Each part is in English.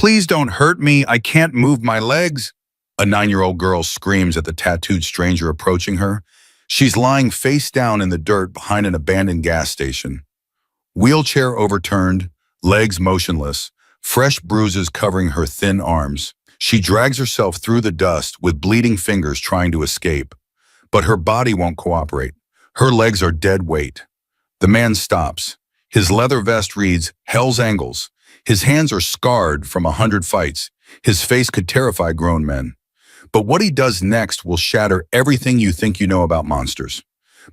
Please don't hurt me. I can't move my legs. A 9-year-old girl screams at the tattooed stranger approaching her. She's lying face down in the dirt behind an abandoned gas station. Wheelchair overturned, legs motionless, fresh bruises covering her thin arms. She drags herself through the dust with bleeding fingers trying to escape. But her body won't cooperate. Her legs are dead weight. The man stops. His leather vest reads, "Hell's Angles." His hands are scarred from 100 fights. His face could terrify grown men. But what he does next will shatter everything you think you know about monsters.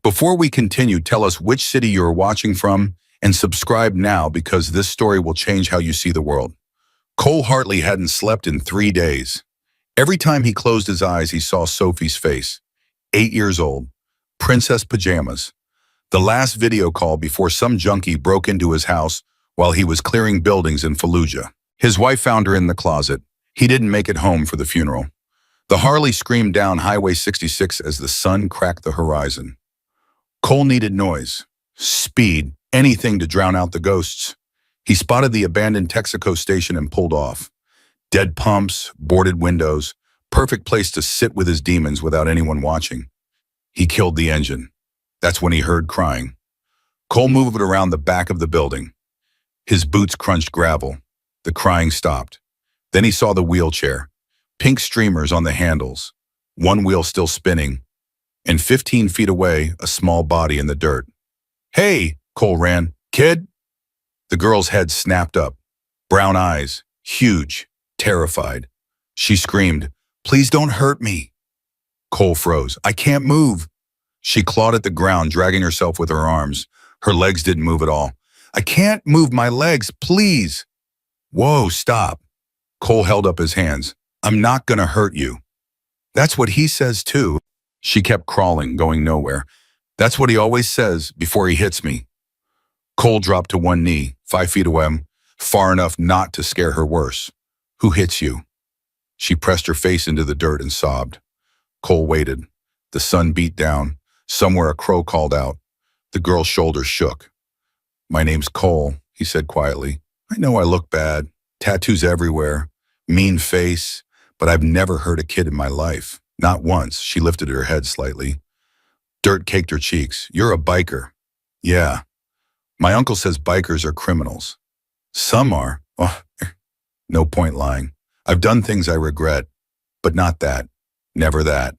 Before we continue, tell us which city you are watching from and subscribe now because this story will change how you see the world. Cole Hartley hadn't slept in 3 days. Every time he closed his eyes, he saw Sophie's face. 8 years old, princess pajamas. The last video call before some junkie broke into his house while he was clearing buildings in Fallujah. His wife found her in the closet. He didn't make it home for the funeral. The Harley screamed down Highway 66 as the sun cracked the horizon. Cole needed noise, speed, anything to drown out the ghosts. He spotted the abandoned Texaco station and pulled off. Dead pumps, boarded windows, perfect place to sit with his demons without anyone watching. He killed the engine. That's when he heard crying. Cole moved around the back of the building. His boots crunched gravel. The crying stopped. Then he saw the wheelchair. Pink streamers on the handles. One wheel still spinning. And 15 feet away, a small body in the dirt. "Hey!" Cole ran. "Kid?" The girl's head snapped up. Brown eyes, huge, terrified. She screamed, "Please don't hurt me." Cole froze. "I can't move." She clawed at the ground, dragging herself with her arms. Her legs didn't move at all. "I can't move my legs, please." "Whoa, stop." Cole held up his hands. "I'm not gonna hurt you." "That's what he says too." She kept crawling, going nowhere. "That's what he always says before he hits me." Cole dropped to one knee, 5 feet away, far enough not to scare her worse. "Who hits you?" She pressed her face into the dirt and sobbed. Cole waited. The sun beat down. Somewhere a crow called out. The girl's shoulders shook. "My name's Cole," he said quietly. "I know I look bad, tattoos everywhere, mean face, but I've never hurt a kid in my life. Not once." She lifted her head slightly. Dirt caked her cheeks. "You're a biker." "Yeah. My uncle says bikers are criminals." "Some are." "Oh, no point lying. I've done things I regret, but not that. Never that."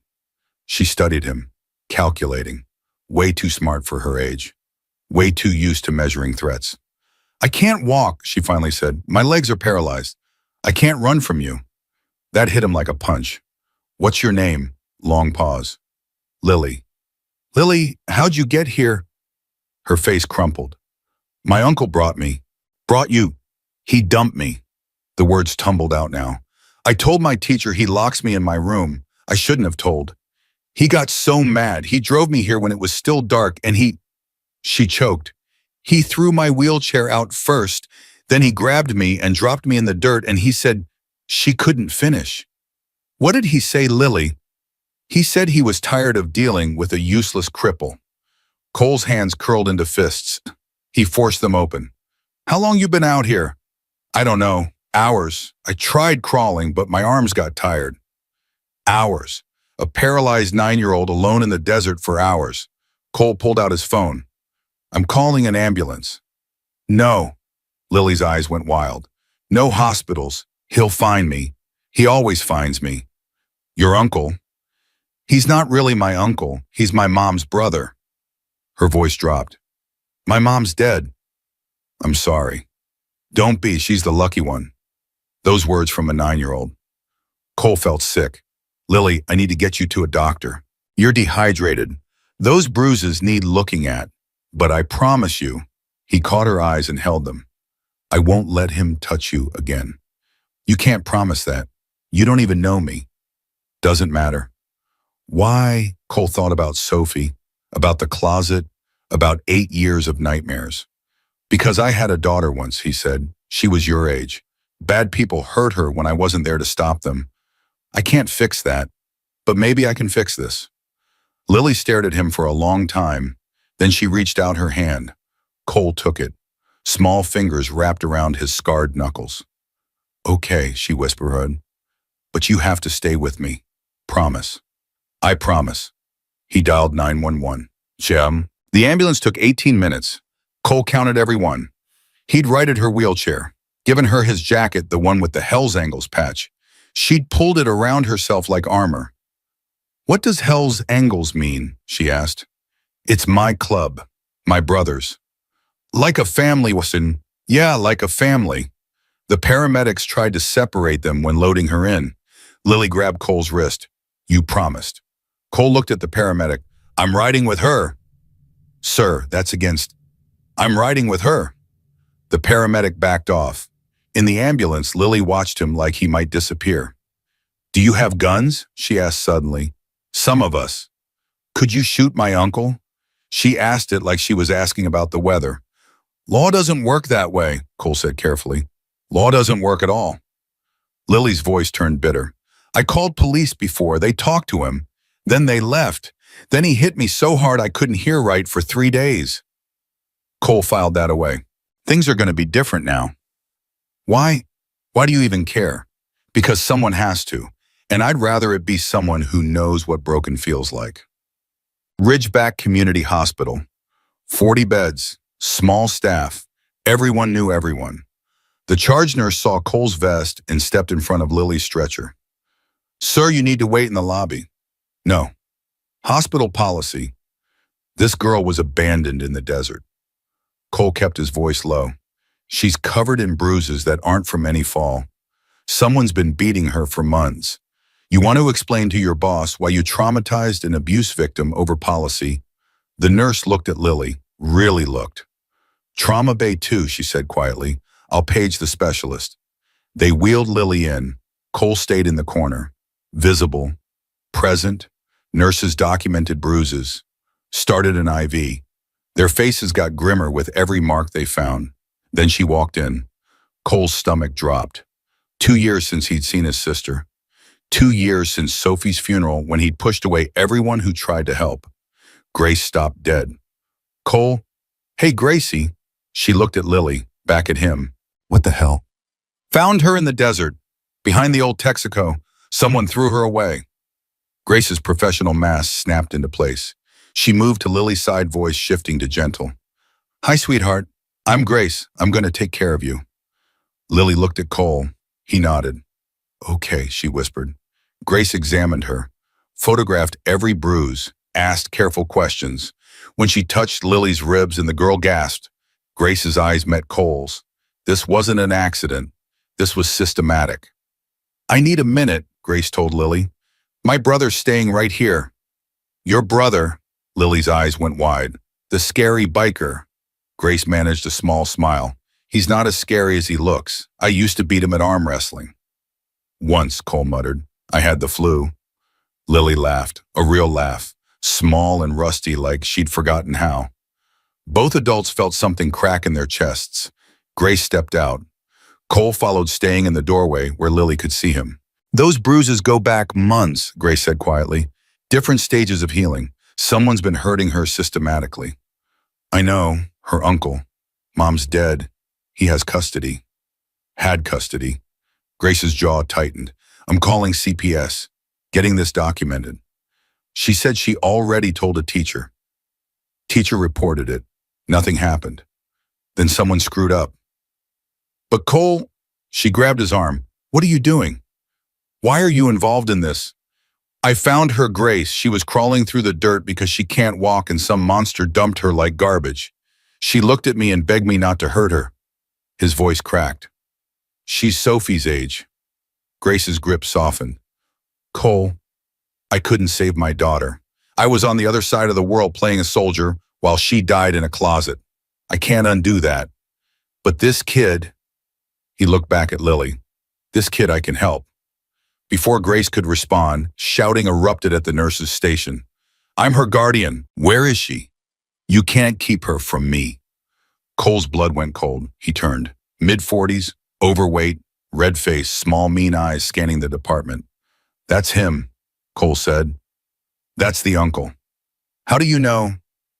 She studied him, calculating. Way too smart for her age. Way too used to measuring threats. "I can't walk," she finally said. "My legs are paralyzed. I can't run from you." That hit him like a punch. "What's your name?" Long pause. "Lily." "Lily, how'd you get here?" Her face crumpled. "My uncle brought me." "Brought you?" "He dumped me." The words tumbled out now. "I told my teacher he locks me in my room. I shouldn't have told. He got so mad. He drove me here when it was still dark and he..." She choked. "He threw my wheelchair out first, then he grabbed me and dropped me in the dirt and he said..." She couldn't finish. "What did he say, Lily?" "He said he was tired of dealing with a useless cripple." Cole's hands curled into fists. He forced them open. "How long you been out here?" "I don't know. Hours. I tried crawling, but my arms got tired." Hours. A paralyzed 9-year-old alone in the desert for hours. Cole pulled out his phone. "I'm calling an ambulance." "No." Lily's eyes went wild. "No hospitals. He'll find me. He always finds me." "Your uncle?" "He's not really my uncle. He's my mom's brother." Her voice dropped. "My mom's dead." "I'm sorry." "Don't be. She's the lucky one." Those words from a 9-year-old. Cole felt sick. "Lily, I need to get you to a doctor. You're dehydrated. Those bruises need looking at. But I promise you," he caught her eyes and held them, "I won't let him touch you again." "You can't promise that. You don't even know me." "Doesn't matter." Why? Cole thought about Sophie, about the closet, about 8 years of nightmares. "Because I had a daughter once," he said. "She was your age. Bad people hurt her when I wasn't there to stop them. I can't fix that, but maybe I can fix this." Lily stared at him for a long time. Then she reached out her hand. Cole took it. Small fingers wrapped around his scarred knuckles. Okay, she whispered, but you have to stay with me. Promise. I promise. He dialed 911. Jim. The ambulance took 18 minutes. Cole counted every one. He'd righted her wheelchair, given her his jacket, the one with the Hell's Angles patch. She'd pulled it around herself like armor. What does Hell's Angles mean? She asked. It's my club, my brothers. Like a family, Wilson. Yeah, like a family. The paramedics tried to separate them when loading her in. Lily grabbed Cole's wrist. You promised. Cole looked at the paramedic. I'm riding with her. Sir, that's against. I'm riding with her. The paramedic backed off. In the ambulance, Lily watched him like he might disappear. Do you have guns? She asked suddenly. Some of us. Could you shoot my uncle? She asked it like she was asking about the weather. Law doesn't work that way, Cole said carefully. Law doesn't work at all. Lily's voice turned bitter. I called police before. They talked to him. Then they left. Then he hit me so hard I couldn't hear right for 3 days. Cole filed that away. Things are going to be different now. Why? Why do you even care? Because someone has to. And I'd rather it be someone who knows what broken feels like. Ridgeback Community Hospital. 40 beds. Small staff. Everyone knew everyone. The charge nurse saw Cole's vest and stepped in front of Lily's stretcher. Sir, you need to wait in the lobby. No. Hospital policy. This girl was abandoned in the desert. Cole kept his voice low. She's covered in bruises that aren't from any fall. Someone's been beating her for months. You want to explain to your boss why you traumatized an abuse victim over policy? The nurse looked at Lily, really looked. Trauma Bay 2, she said quietly. I'll page the specialist. They wheeled Lily in. Cole stayed in the corner. Visible. Present. Nurses documented bruises. Started an IV. Their faces got grimmer with every mark they found. Then she walked in. Cole's stomach dropped. 2 years since he'd seen his sister. 2 years since Sophie's funeral when he'd pushed away everyone who tried to help. Grace stopped dead. Cole, hey Gracie. She looked at Lily, back at him. What the hell? Found her in the desert. Behind the old Texaco. Someone threw her away. Grace's professional mask snapped into place. She moved to Lily's side, voice shifting to gentle. Hi, sweetheart. I'm Grace. I'm going to take care of you. Lily looked at Cole. He nodded. Okay, she whispered. Grace examined her, photographed every bruise, asked careful questions. When she touched Lily's ribs and the girl gasped, Grace's eyes met Cole's. This wasn't an accident. This was systematic. I need a minute, Grace told Lily. My brother's staying right here. Your brother, Lily's eyes went wide. The scary biker. Grace managed a small smile. He's not as scary as he looks. I used to beat him at arm wrestling. Once, Cole muttered. I had the flu. Lily laughed, a real laugh, small and rusty like she'd forgotten how. Both adults felt something crack in their chests. Grace stepped out. Cole followed, staying in the doorway where Lily could see him. Those bruises go back months, Grace said quietly. Different stages of healing. Someone's been hurting her systematically. I know, her uncle. Mom's dead. He has custody. Had custody. Grace's jaw tightened. I'm calling CPS. Getting this documented. She said she already told a teacher. Teacher reported it. Nothing happened. Then someone screwed up. But Cole, she grabbed his arm. What are you doing? Why are you involved in this? I found her, Grace. She was crawling through the dirt because she can't walk and some monster dumped her like garbage. She looked at me and begged me not to hurt her. His voice cracked. She's Sophie's age. Grace's grip softened. Cole, I couldn't save my daughter. I was on the other side of the world playing a soldier while she died in a closet. I can't undo that. But this kid, he looked back at Lily. This kid I can help. Before Grace could respond, shouting erupted at the nurse's station. I'm her guardian. Where is she? You can't keep her from me. Cole's blood went cold. He turned. Mid-40s, overweight, red face, small mean eyes scanning the department. That's him, Cole said. That's the uncle. How do you know?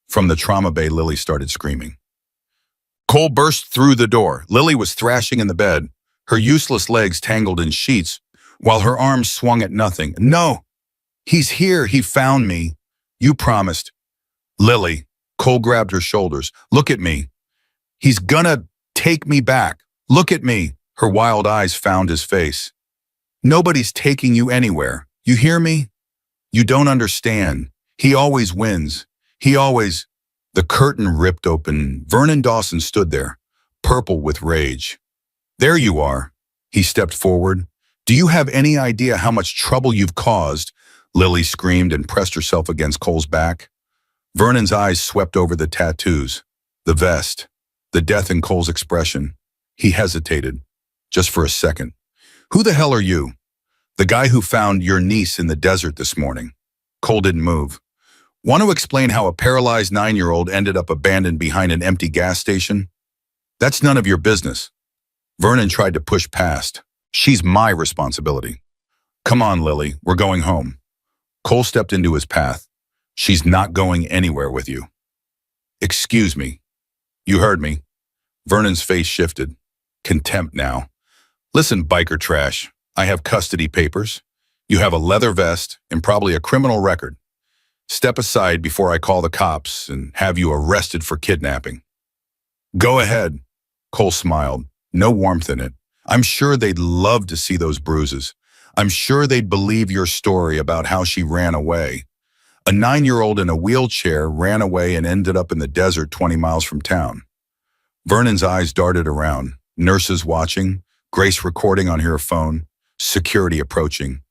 From the trauma bay, Lily started screaming. Cole burst through the door. Lily was thrashing in the bed, her useless legs tangled in sheets, while her arms swung at nothing. No, he's here. He found me. You promised. Lily, Cole grabbed her shoulders. Look at me. He's gonna take me back. Look at me. Her wild eyes found his face. Nobody's taking you anywhere. You hear me? You don't understand. He always wins. He always... The curtain ripped open. Vernon Dawson stood there, purple with rage. There you are. He stepped forward. Do you have any idea how much trouble you've caused? Lily screamed and pressed herself against Cole's back. Vernon's eyes swept over the tattoos, the vest, the death in Cole's expression. He hesitated, just for a second. Who the hell are you? The guy who found your niece in the desert this morning. Cole didn't move. Want to explain how a paralyzed 9-year-old ended up abandoned behind an empty gas station? That's none of your business. Vernon tried to push past. She's my responsibility. Come on, Lily, we're going home. Cole stepped into his path. She's not going anywhere with you. Excuse me. You heard me. Vernon's face shifted. Contempt now. Listen, biker trash, I have custody papers. You have a leather vest and probably a criminal record. Step aside before I call the cops and have you arrested for kidnapping. Go ahead. Cole smiled, no warmth in it. I'm sure they'd love to see those bruises. I'm sure they'd believe your story about how she ran away. A 9-year-old in a wheelchair ran away and ended up in the desert 20 miles from town. Vernon's eyes darted around, nurses watching, Grace recording on her phone, security approaching.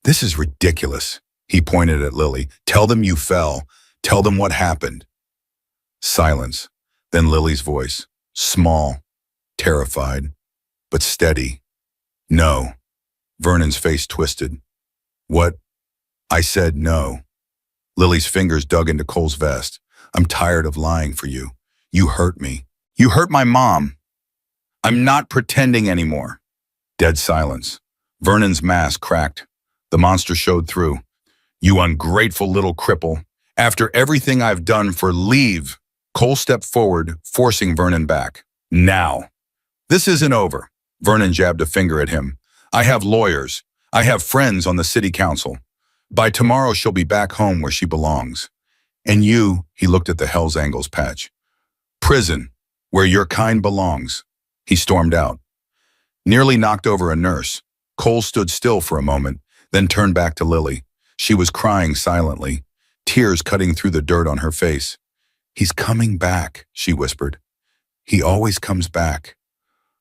This is ridiculous. He pointed at Lily. Tell them you fell. Tell them what happened. Silence. Then Lily's voice. Small, terrified, but steady. No. Vernon's face twisted. What? I said no. Lily's fingers dug into Cole's vest. I'm tired of lying for you. You hurt me. You hurt my mom. I'm not pretending anymore. Dead silence. Vernon's mask cracked. The monster showed through. You ungrateful little cripple. After everything I've done for leave. Cole stepped forward, forcing Vernon back. Now. This isn't over. Vernon jabbed a finger at him. I have lawyers. I have friends on the city council. By tomorrow she'll be back home where she belongs. And you, he looked at the Hell's Angles patch. Prison, where your kind belongs. He stormed out. Nearly knocked over a nurse. Cole stood still for a moment, then turned back to Lily. She was crying silently, tears cutting through the dirt on her face. He's coming back, she whispered. He always comes back.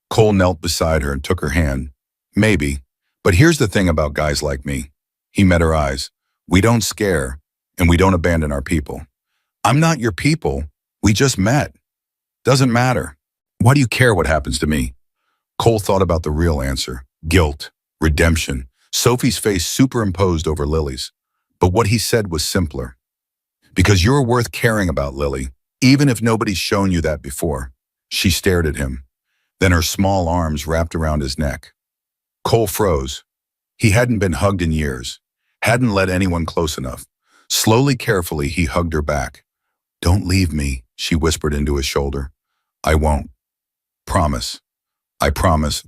Cole knelt beside her and took her hand. Maybe, but here's the thing about guys like me. He met her eyes. We don't scare, and we don't abandon our people. I'm not your people. We just met. Doesn't matter. Why do you care what happens to me? Cole thought about the real answer. Guilt. Redemption. Sophie's face superimposed over Lily's. But what he said was simpler. Because you're worth caring about, Lily, even if nobody's shown you that before. She stared at him. Then her small arms wrapped around his neck. Cole froze. He hadn't been hugged in years. Hadn't let anyone close enough. Slowly, carefully, he hugged her back. Don't leave me, she whispered into his shoulder. I won't. Promise. I promise.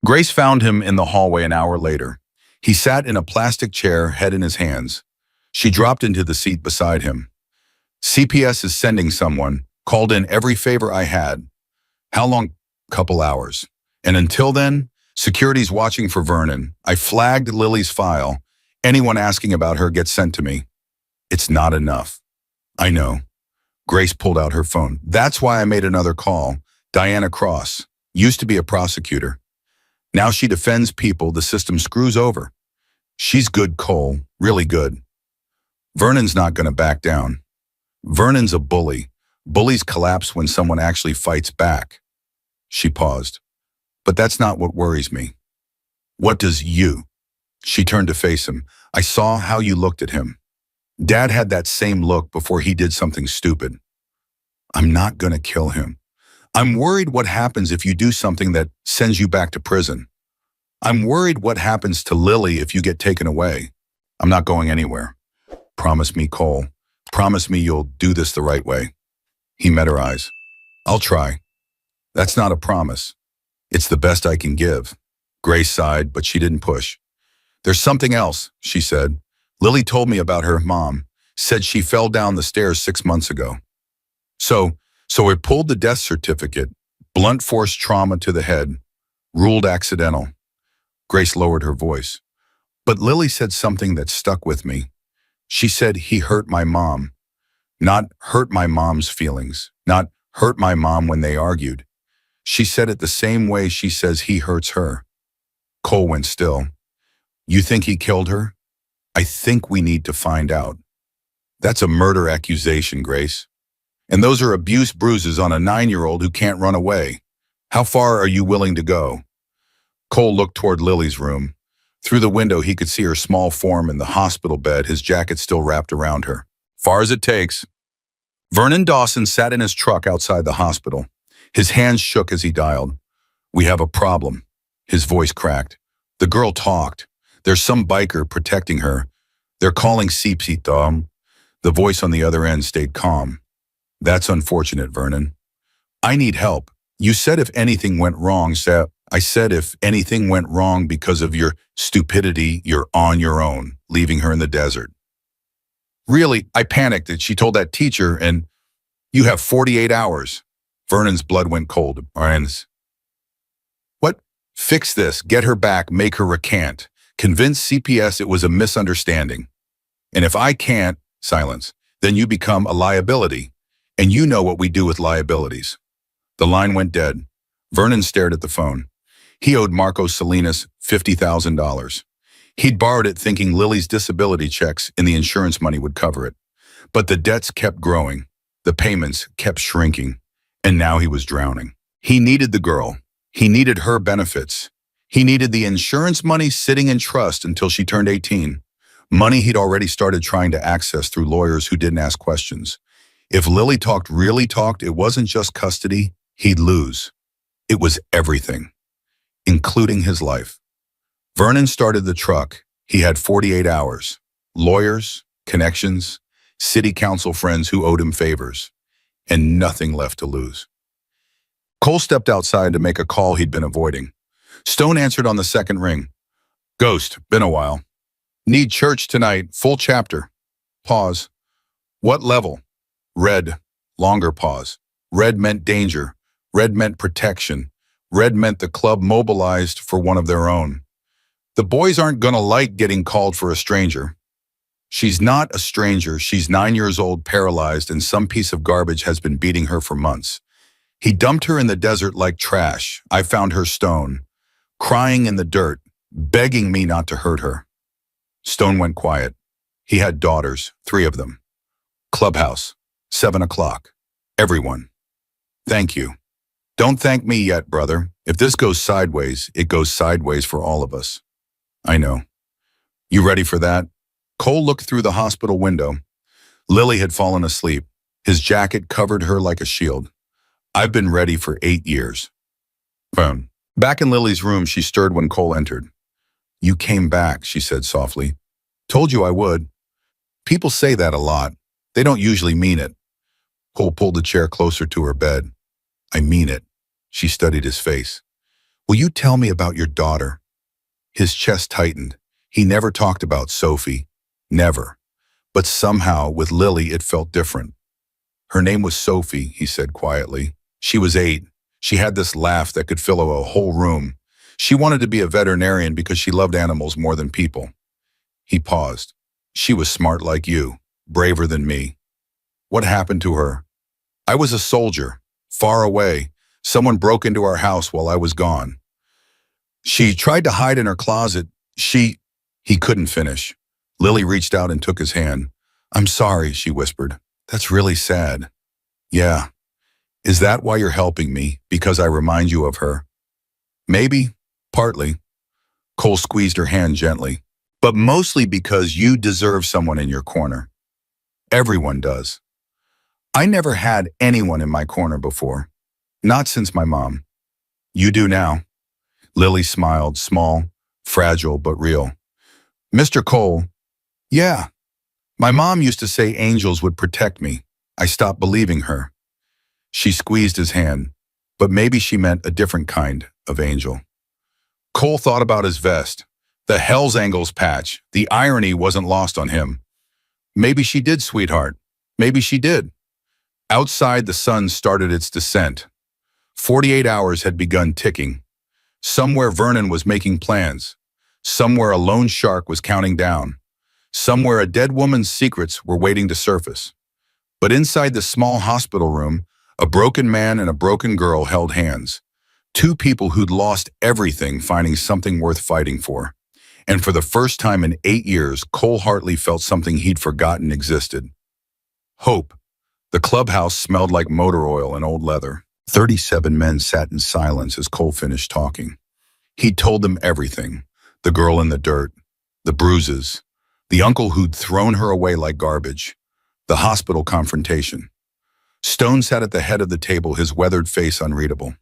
Grace found him in the hallway an hour later. He sat in a plastic chair, head in his hands. She dropped into the seat beside him. CPS is sending someone. Called in every favor I had. How long? Couple hours. And until then, security's watching for Vernon. I flagged Lily's file. Anyone asking about her gets sent to me. It's not enough. I know. Grace pulled out her phone. That's why I made another call. Diana Cross. Used to be a prosecutor. Now she defends people the system screws over. She's good, Cole. Really good. Vernon's not going to back down. Vernon's a bully. Bullies collapse when someone actually fights back. She paused. But that's not what worries me. What does you? She turned to face him. I saw how you looked at him. Dad had that same look before he did something stupid. I'm not going to kill him. I'm worried what happens if you do something that sends you back to prison. I'm worried what happens to Lily if you get taken away. I'm not going anywhere. Promise me, Cole. Promise me you'll do this the right way. He met her eyes. I'll try. That's not a promise. It's the best I can give. Grace sighed, but she didn't push. There's something else, she said. Lily told me about her mom. Said she fell down the stairs 6 months ago. So, so it pulled the death certificate. Blunt force trauma to the head. Ruled accidental. Grace lowered her voice. But Lily said something that stuck with me. She said he hurt my mom. Not hurt my mom's feelings. Not hurt my mom when they argued. She said it the same way she says he hurts her. Cole went still. You think he killed her? I think we need to find out. That's a murder accusation, Grace. And those are abuse bruises on a 9-year-old who can't run away. How far are you willing to go? Cole looked toward Lily's room. Through the window, he could see her small form in the hospital bed, his jacket still wrapped around her. Far as it takes. Vernon Dawson sat in his truck outside the hospital. His hands shook as he dialed. We have a problem. His voice cracked. The girl talked. There's some biker protecting her. They're calling CPC Tom. The voice on the other end stayed calm. That's unfortunate, Vernon. I need help. You said if anything went wrong, Seth. I said if anything went wrong because of your stupidity, you're on your own, leaving her in the desert. Really, I panicked that she told that teacher, and you have 48 hours. Vernon's blood went cold. What? Fix this, get her back, make her recant. Convince CPS it was a misunderstanding. And if I can't, silence, then you become a liability. And you know what we do with liabilities. The line went dead. Vernon stared at the phone. He owed Marco Salinas $50,000. He'd borrowed it thinking Lily's disability checks and the insurance money would cover it. But the debts kept growing. The payments kept shrinking. And now he was drowning. He needed the girl. He needed her benefits. He needed the insurance money sitting in trust until she turned 18. Money he'd already started trying to access through lawyers who didn't ask questions. If Lily really talked, it wasn't just custody, he'd lose. It was everything, including his life. Vernon started the truck. He had 48 hours. Lawyers, connections, city council friends who owed him favors, and nothing left to lose. Cole stepped outside to make a call he'd been avoiding. Stone answered on the second ring. Ghost, been a while. Need church tonight, full chapter. Pause. What level? Red. Longer pause. Red meant danger. Red meant protection. Red meant the club mobilized for one of their own. The boys aren't gonna like getting called for a stranger. She's not a stranger. She's 9 years old, paralyzed, and some piece of garbage has been beating her for months. He dumped her in the desert like trash. I found her Stone, crying in the dirt, begging me not to hurt her. Stone went quiet. He had daughters, 3 of them. Clubhouse, 7 o'clock. Everyone. Thank you. Don't thank me yet, brother. If this goes sideways, it goes sideways for all of us. I know. You ready for that? Cole looked through the hospital window. Lily had fallen asleep. His jacket covered her like a shield. I've been ready for 8 years. Phone. Back in Lily's room, she stirred when Cole entered. You came back, she said softly. Told you I would. People say that a lot. They don't usually mean it. Cole pulled the chair closer to her bed. I mean it. She studied his face. Will you tell me about your daughter? His chest tightened. He never talked about Sophie. Never. But somehow, with Lily, it felt different. Her name was Sophie, he said quietly. She was 8. She had this laugh that could fill a whole room. She wanted to be a veterinarian because she loved animals more than people. He paused. She was smart like you, braver than me. What happened to her? I was a soldier, far away. Someone broke into our house while I was gone. She tried to hide in her closet. He couldn't finish. Lily reached out and took his hand. I'm sorry, she whispered. That's really sad. Yeah. Is that why you're helping me? Because I remind you of her? Maybe. Partly. Cole squeezed her hand gently. But mostly because you deserve someone in your corner. Everyone does. I never had anyone in my corner before. Not since my mom. You do now. Lily smiled, small, fragile, but real. Mr. Cole, yeah. My mom used to say angels would protect me. I stopped believing her. She squeezed his hand, but maybe she meant a different kind, of Angel. Cole thought about his vest. The Hell's Angels patch. The irony wasn't lost on him. Maybe she did, sweetheart. Maybe she did. Outside, the sun started its descent. 48 hours had begun ticking. Somewhere Vernon was making plans. Somewhere a lone shark was counting down. Somewhere a dead woman's secrets were waiting to surface. But inside the small hospital room, a broken man and a broken girl held hands. Two people who'd lost everything finding something worth fighting for. And for the first time in 8 years, Cole Hartley felt something he'd forgotten existed. Hope. The clubhouse smelled like motor oil and old leather. 37 men sat in silence as Cole finished talking. He'd told them everything. The girl in the dirt, the bruises, the uncle who'd thrown her away like garbage, the hospital confrontation. Stone sat at the head of the table, his weathered face unreadable.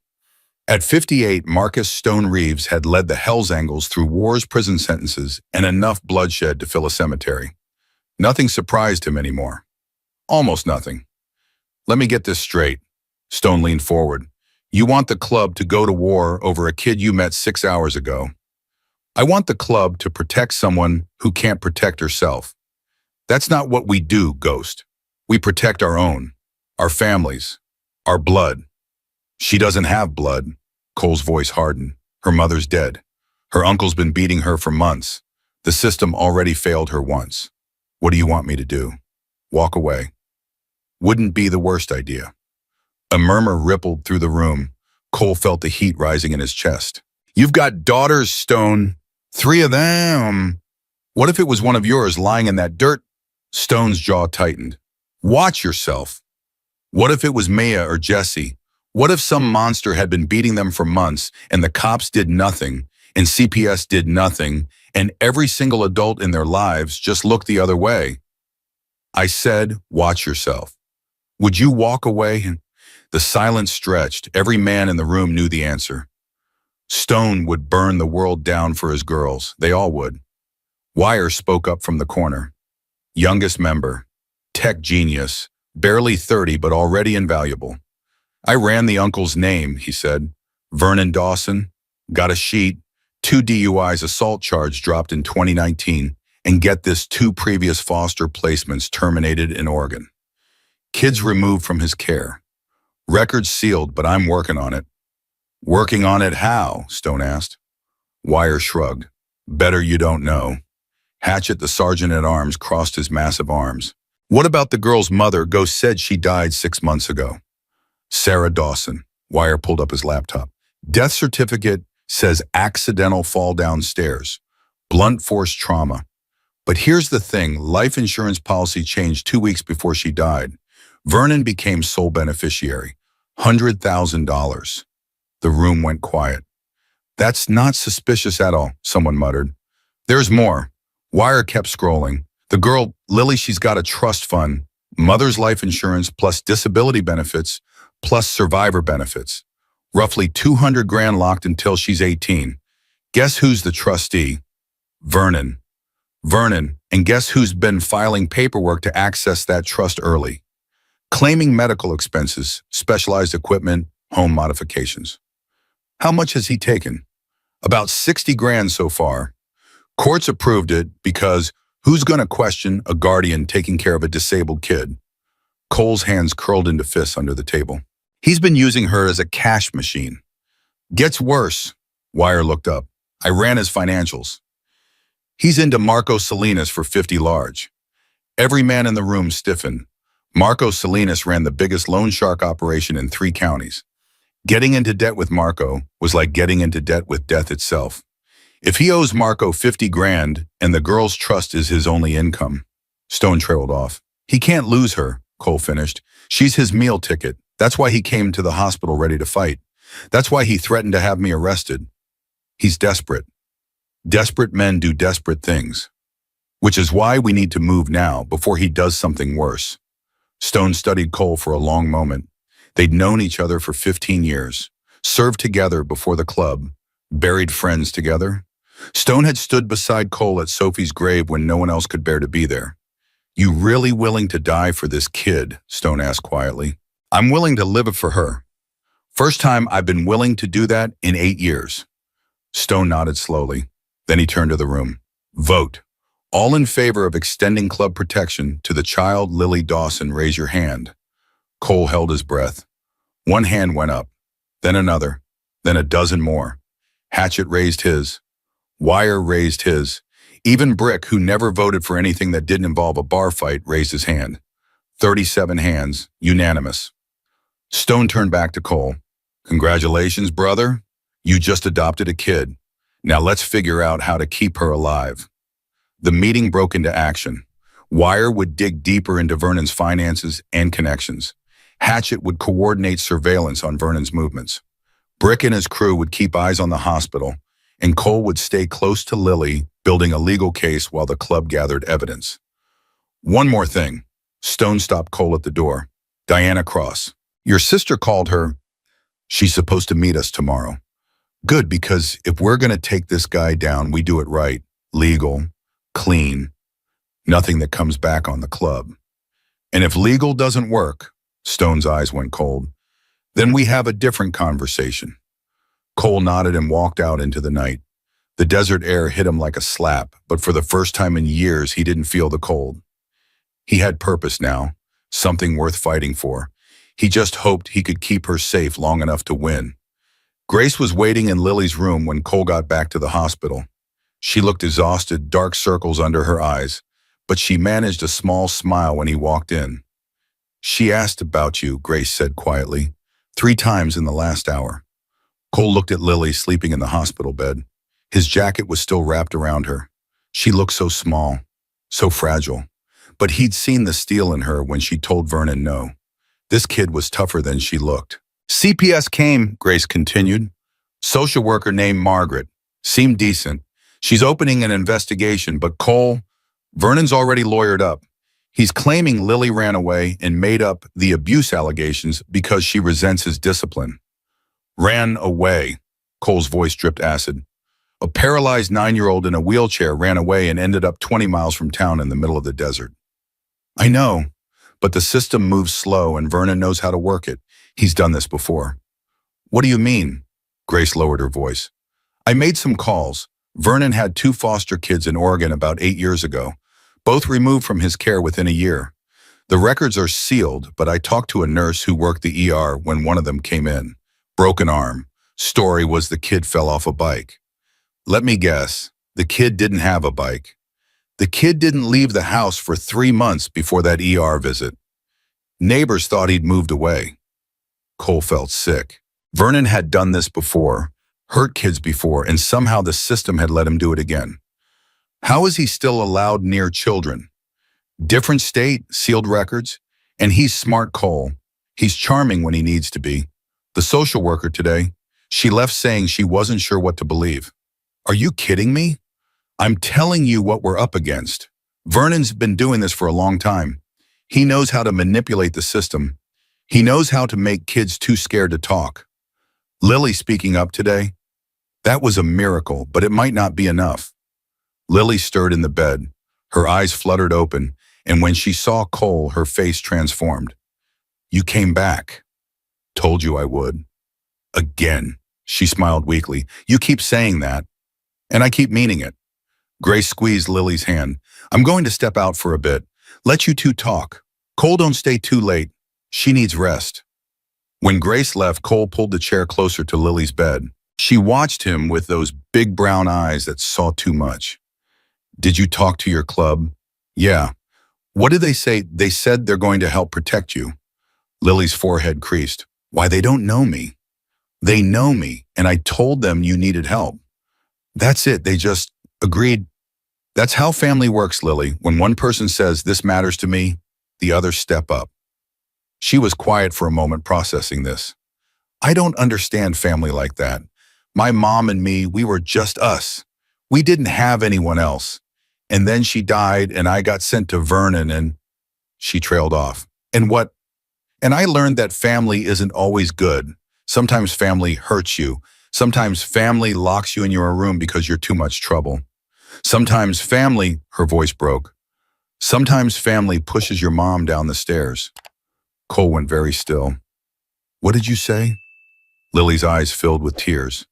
At 58, Marcus Stone Reeves had led the Hell's Angels through war's prison sentences and enough bloodshed to fill a cemetery. Nothing surprised him anymore. Almost nothing. Let me get this straight. Stone leaned forward. You want the club to go to war over a kid you met 6 hours ago. I want the club to protect someone who can't protect herself. That's not what we do, Ghost. We protect our own, our families, our blood. She doesn't have blood. Cole's voice hardened. Her mother's dead. Her uncle's been beating her for months. The system already failed her once. What do you want me to do? Walk away. Wouldn't be the worst idea. A murmur rippled through the room. Cole felt the heat rising in his chest. You've got daughters, Stone. 3 of them. What if it was one of yours lying in that dirt? Stone's jaw tightened. Watch yourself. What if it was Maya or Jesse? What if some monster had been beating them for months and the cops did nothing and CPS did nothing and every single adult in their lives just looked the other way? I said, watch yourself. Would you walk away? The silence stretched. Every man in the room knew the answer. Stone would burn the world down for his girls. They all would. Wire spoke up from the corner. Youngest member. Tech genius. Barely 30, but already invaluable. I ran the uncle's name, he said. Vernon Dawson. Got a sheet. 2 DUIs, assault charge dropped in 2019. And get this, 2 previous foster placements terminated in Oregon. Kids removed from his care. Records sealed, but I'm working on it. Working on it how? Stone asked. Wire shrugged. Better you don't know. Hatchet, the sergeant-at-arms, crossed his massive arms. What about the girl's mother? Ghost said she died 6 months ago. Sarah Dawson. Wire pulled up his laptop. Death certificate says accidental fall downstairs. Blunt force trauma. But here's the thing. Life insurance policy changed 2 weeks before she died. Vernon became sole beneficiary. $100,000. The room went quiet. That's not suspicious at all, someone muttered. There's more. Wire kept scrolling. The girl, Lily, she's got a trust fund, mother's life insurance plus disability benefits plus survivor benefits. Roughly 200 grand locked until she's 18. Guess who's the trustee? Vernon. Vernon, and guess who's been filing paperwork to access that trust early? Claiming medical expenses, specialized equipment, home modifications. How much has he taken? About 60 grand so far. Courts approved it because who's going to question a guardian taking care of a disabled kid? Cole's hands curled into fists under the table. He's been using her as a cash machine. Gets worse. Wire looked up. I ran his financials. He's into Marco Salinas for 50 large. Every man in the room stiffened. Marco Salinas ran the biggest loan shark operation in 3 counties. Getting into debt with Marco was like getting into debt with death itself. If he owes Marco 50 grand and the girl's trust is his only income. Stone trailed off. He can't lose her, Cole finished. She's his meal ticket. That's why he came to the hospital ready to fight. That's why he threatened to have me arrested. He's desperate. Desperate men do desperate things. Which is why we need to move now before he does something worse. Stone studied Cole for a long moment. They'd known each other for 15 years, served together before the club, buried friends together. Stone had stood beside Cole at Sophie's grave when no one else could bear to be there. You really willing to die for this kid? Stone asked quietly. I'm willing to live it for her. First time I've been willing to do that in 8 years. Stone nodded slowly. Then he turned to the room. Vote. All in favor of extending club protection to the child Lily Dawson, raise your hand. Cole held his breath. One hand went up, then another, then a dozen more. Hatchet raised his. Wire raised his. Even Brick, who never voted for anything that didn't involve a bar fight, raised his hand. 37 hands, unanimous. Stone turned back to Cole. Congratulations, brother. You just adopted a kid. Now let's figure out how to keep her alive. The meeting broke into action. Wire would dig deeper into Vernon's finances and connections. Hatchet would coordinate surveillance on Vernon's movements. Brick and his crew would keep eyes on the hospital, and Cole would stay close to Lily, building a legal case while the club gathered evidence. One more thing. Stone stopped Cole at the door. Diana Cross. Your sister called her. She's supposed to meet us tomorrow. Good, because if we're going to take this guy down, we do it right. Legal, clean, nothing that comes back on the club. And if legal doesn't work, Stone's eyes went cold, then we have a different conversation. Cole nodded and walked out into the night. The desert air hit him like a slap, but for the first time in years, he didn't feel the cold. He had purpose now, something worth fighting for. He just hoped he could keep her safe long enough to win. Grace was waiting in Lily's room when Cole got back to the hospital. She looked exhausted, dark circles under her eyes, but she managed a small smile when he walked in. She asked about you, Grace said quietly, 3 times in the last hour. Cole looked at Lily sleeping in the hospital bed. His jacket was still wrapped around her. She looked so small, so fragile. But he'd seen the steel in her when she told Vernon no. This kid was tougher than she looked. CPS came, Grace continued. Social worker named Margaret. Seemed decent. She's opening an investigation, but Cole, Vernon's already lawyered up. He's claiming Lily ran away and made up the abuse allegations because she resents his discipline. Ran away. Cole's voice dripped acid. A paralyzed 9-year-old in a wheelchair ran away and ended up 20 miles from town in the middle of the desert. I know, but the system moves slow and Vernon knows how to work it. He's done this before. What do you mean? Grace lowered her voice. I made some calls. Vernon had 2 foster kids in Oregon about 8 years ago, both removed from his care within a year. The records are sealed, but I talked to a nurse who worked the ER when one of them came in. Broken arm. Story was the kid fell off a bike. Let me guess, the kid didn't have a bike. The kid didn't leave the house for 3 months before that ER visit. Neighbors thought he'd moved away. Cole felt sick. Vernon had done this before, hurt kids before, and somehow the system had let him do it again. How is he still allowed near children? Different state, sealed records, and he's smart Cole. He's charming when he needs to be. The social worker today, she left saying she wasn't sure what to believe. Are you kidding me? I'm telling you what we're up against. Vernon's been doing this for a long time. He knows how to manipulate the system. He knows how to make kids too scared to talk. Lily speaking up today, that was a miracle, but it might not be enough. Lily stirred in the bed. Her eyes fluttered open, and when she saw Cole, her face transformed. You came back. Told you I would. Again. She smiled weakly. You keep saying that, and I keep meaning it. Grace squeezed Lily's hand. I'm going to step out for a bit. Let you 2 talk. Cole, don't stay too late. She needs rest. When Grace left, Cole pulled the chair closer to Lily's bed. She watched him with those big brown eyes that saw too much. Did you talk to your club? Yeah. What did they say? They said they're going to help protect you. Lily's forehead creased. Why, they don't know me. They know me, and I told them you needed help. That's it. They just agreed. That's how family works, Lily. When one person says, this matters to me, the others step up. She was quiet for a moment, processing this. I don't understand family like that. My mom and me, we were just us. We didn't have anyone else. And then she died, and I got sent to Vernon, and she trailed off. And what? And I learned that family isn't always good. Sometimes family hurts you. Sometimes family locks you in your room because you're too much trouble. Sometimes family, her voice broke. Sometimes family pushes your mom down the stairs. Cole went very still. What did you say? Lily's eyes filled with tears.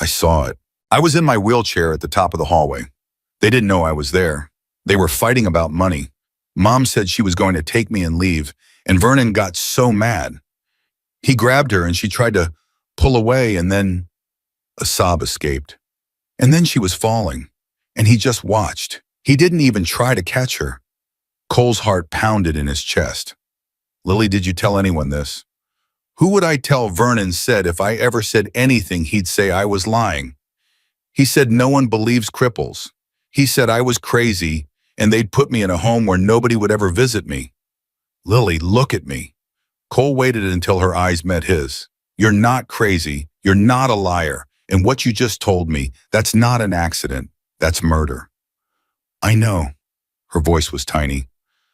I saw it. I was in my wheelchair at the top of the hallway. They didn't know I was there. They were fighting about money. Mom said she was going to take me and leave, and Vernon got so mad. He grabbed her and she tried to pull away, and then a sob escaped. And then she was falling, and he just watched. He didn't even try to catch her. Cole's heart pounded in his chest. Lily, did you tell anyone this? Who would I tell? Vernon said if I ever said anything, he'd say I was lying. He said no one believes cripples. He said I was crazy and they'd put me in a home where nobody would ever visit me. Lily, look at me. Cole waited until her eyes met his. You're not crazy. You're not a liar. And what you just told me, that's not an accident. That's murder. I know. Her voice was tiny.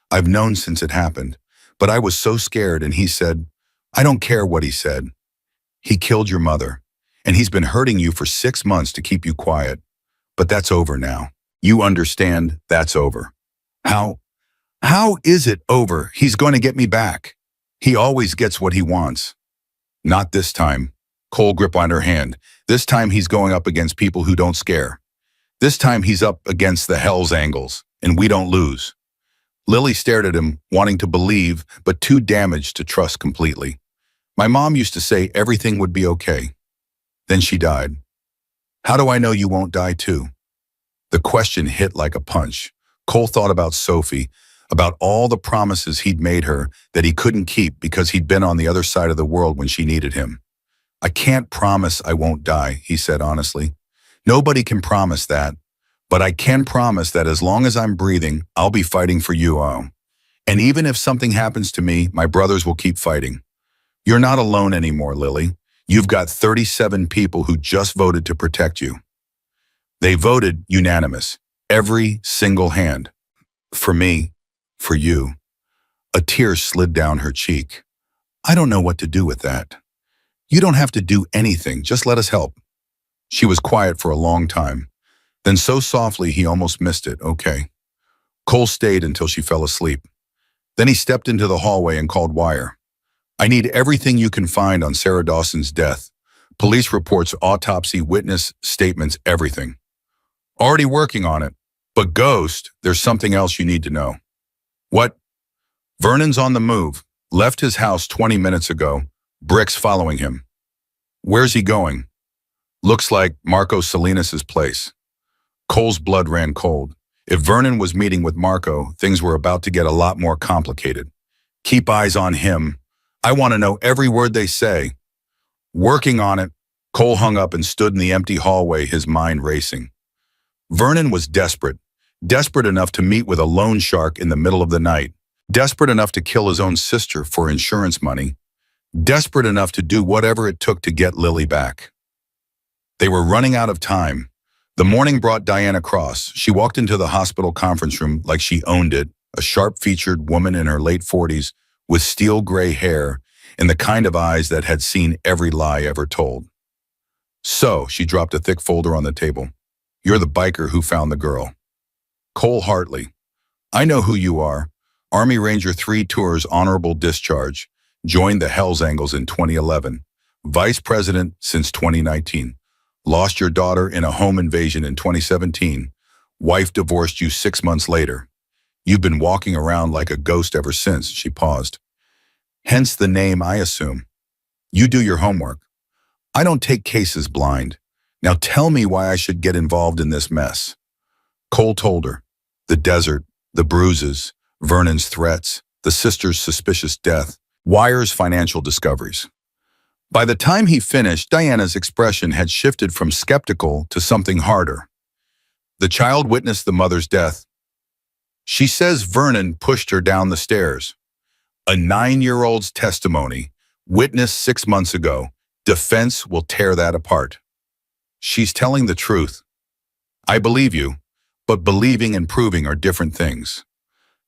I've known since it happened. But I was so scared, and he said, I don't care what he said. He killed your mother, and he's been hurting you for 6 months to keep you quiet. But that's over now. You understand that's over. How is it over? He's going to get me back. He always gets what he wants. Not this time. Cole gripped on her hand. This time he's going up against people who don't scare. This time he's up against the Hell's Angles, and we don't lose. Lily stared at him, wanting to believe, but too damaged to trust completely. My mom used to say everything would be okay. Then she died. How do I know you won't die too? The question hit like a punch. Cole thought about Sophie, about all the promises he'd made her that he couldn't keep because he'd been on the other side of the world when she needed him. I can't promise I won't die, he said honestly. Nobody can promise that. But I can promise that as long as I'm breathing, I'll be fighting for you all. And even if something happens to me, my brothers will keep fighting. You're not alone anymore, Lily. You've got 37 people who just voted to protect you. They voted unanimous, every single hand. For me, for you. A tear slid down her cheek. I don't know what to do with that. You don't have to do anything, just let us help. She was quiet for a long time. Then so softly he almost missed it. Okay. Cole stayed until she fell asleep. Then he stepped into the hallway and called Wire. I need everything you can find on Sarah Dawson's death. Police reports, autopsy, witness statements, everything. Already working on it. But Ghost, there's something else you need to know. What? Vernon's on the move. Left his house 20 minutes ago. Brick's following him. Where's he going? Looks like Marco Salinas' place. Cole's blood ran cold. If Vernon was meeting with Marco, things were about to get a lot more complicated. Keep eyes on him. I want to know every word they say. Working on it. Cole hung up and stood in the empty hallway, his mind racing. Vernon was desperate. Desperate enough to meet with a loan shark in the middle of the night. Desperate enough to kill his own sister for insurance money. Desperate enough to do whatever it took to get Lily back. They were running out of time. The morning brought Diana Cross. She walked into the hospital conference room like she owned it, a sharp-featured woman in her late 40s with steel gray hair and the kind of eyes that had seen every lie ever told. So, she dropped a thick folder on the table. You're the biker who found the girl. Cole Hartley. I know who you are. Army Ranger 3 Tours honorable discharge. Joined the Hell's Angles in 2011. Vice President since 2019. Lost your daughter in a home invasion in 2017. Wife divorced you 6 months later. You've been walking around like a ghost ever since, she paused. Hence the name, I assume. You do your homework. I don't take cases blind. Now tell me why I should get involved in this mess. Cole told her. The desert, the bruises, Vernon's threats, the sister's suspicious death, Wire's financial discoveries. By the time he finished, Diana's expression had shifted from skeptical to something harder. The child witnessed the mother's death. She says Vernon pushed her down the stairs. A 9-year-old's testimony, witnessed 6 months ago. Defense will tear that apart. She's telling the truth. I believe you, but believing and proving are different things.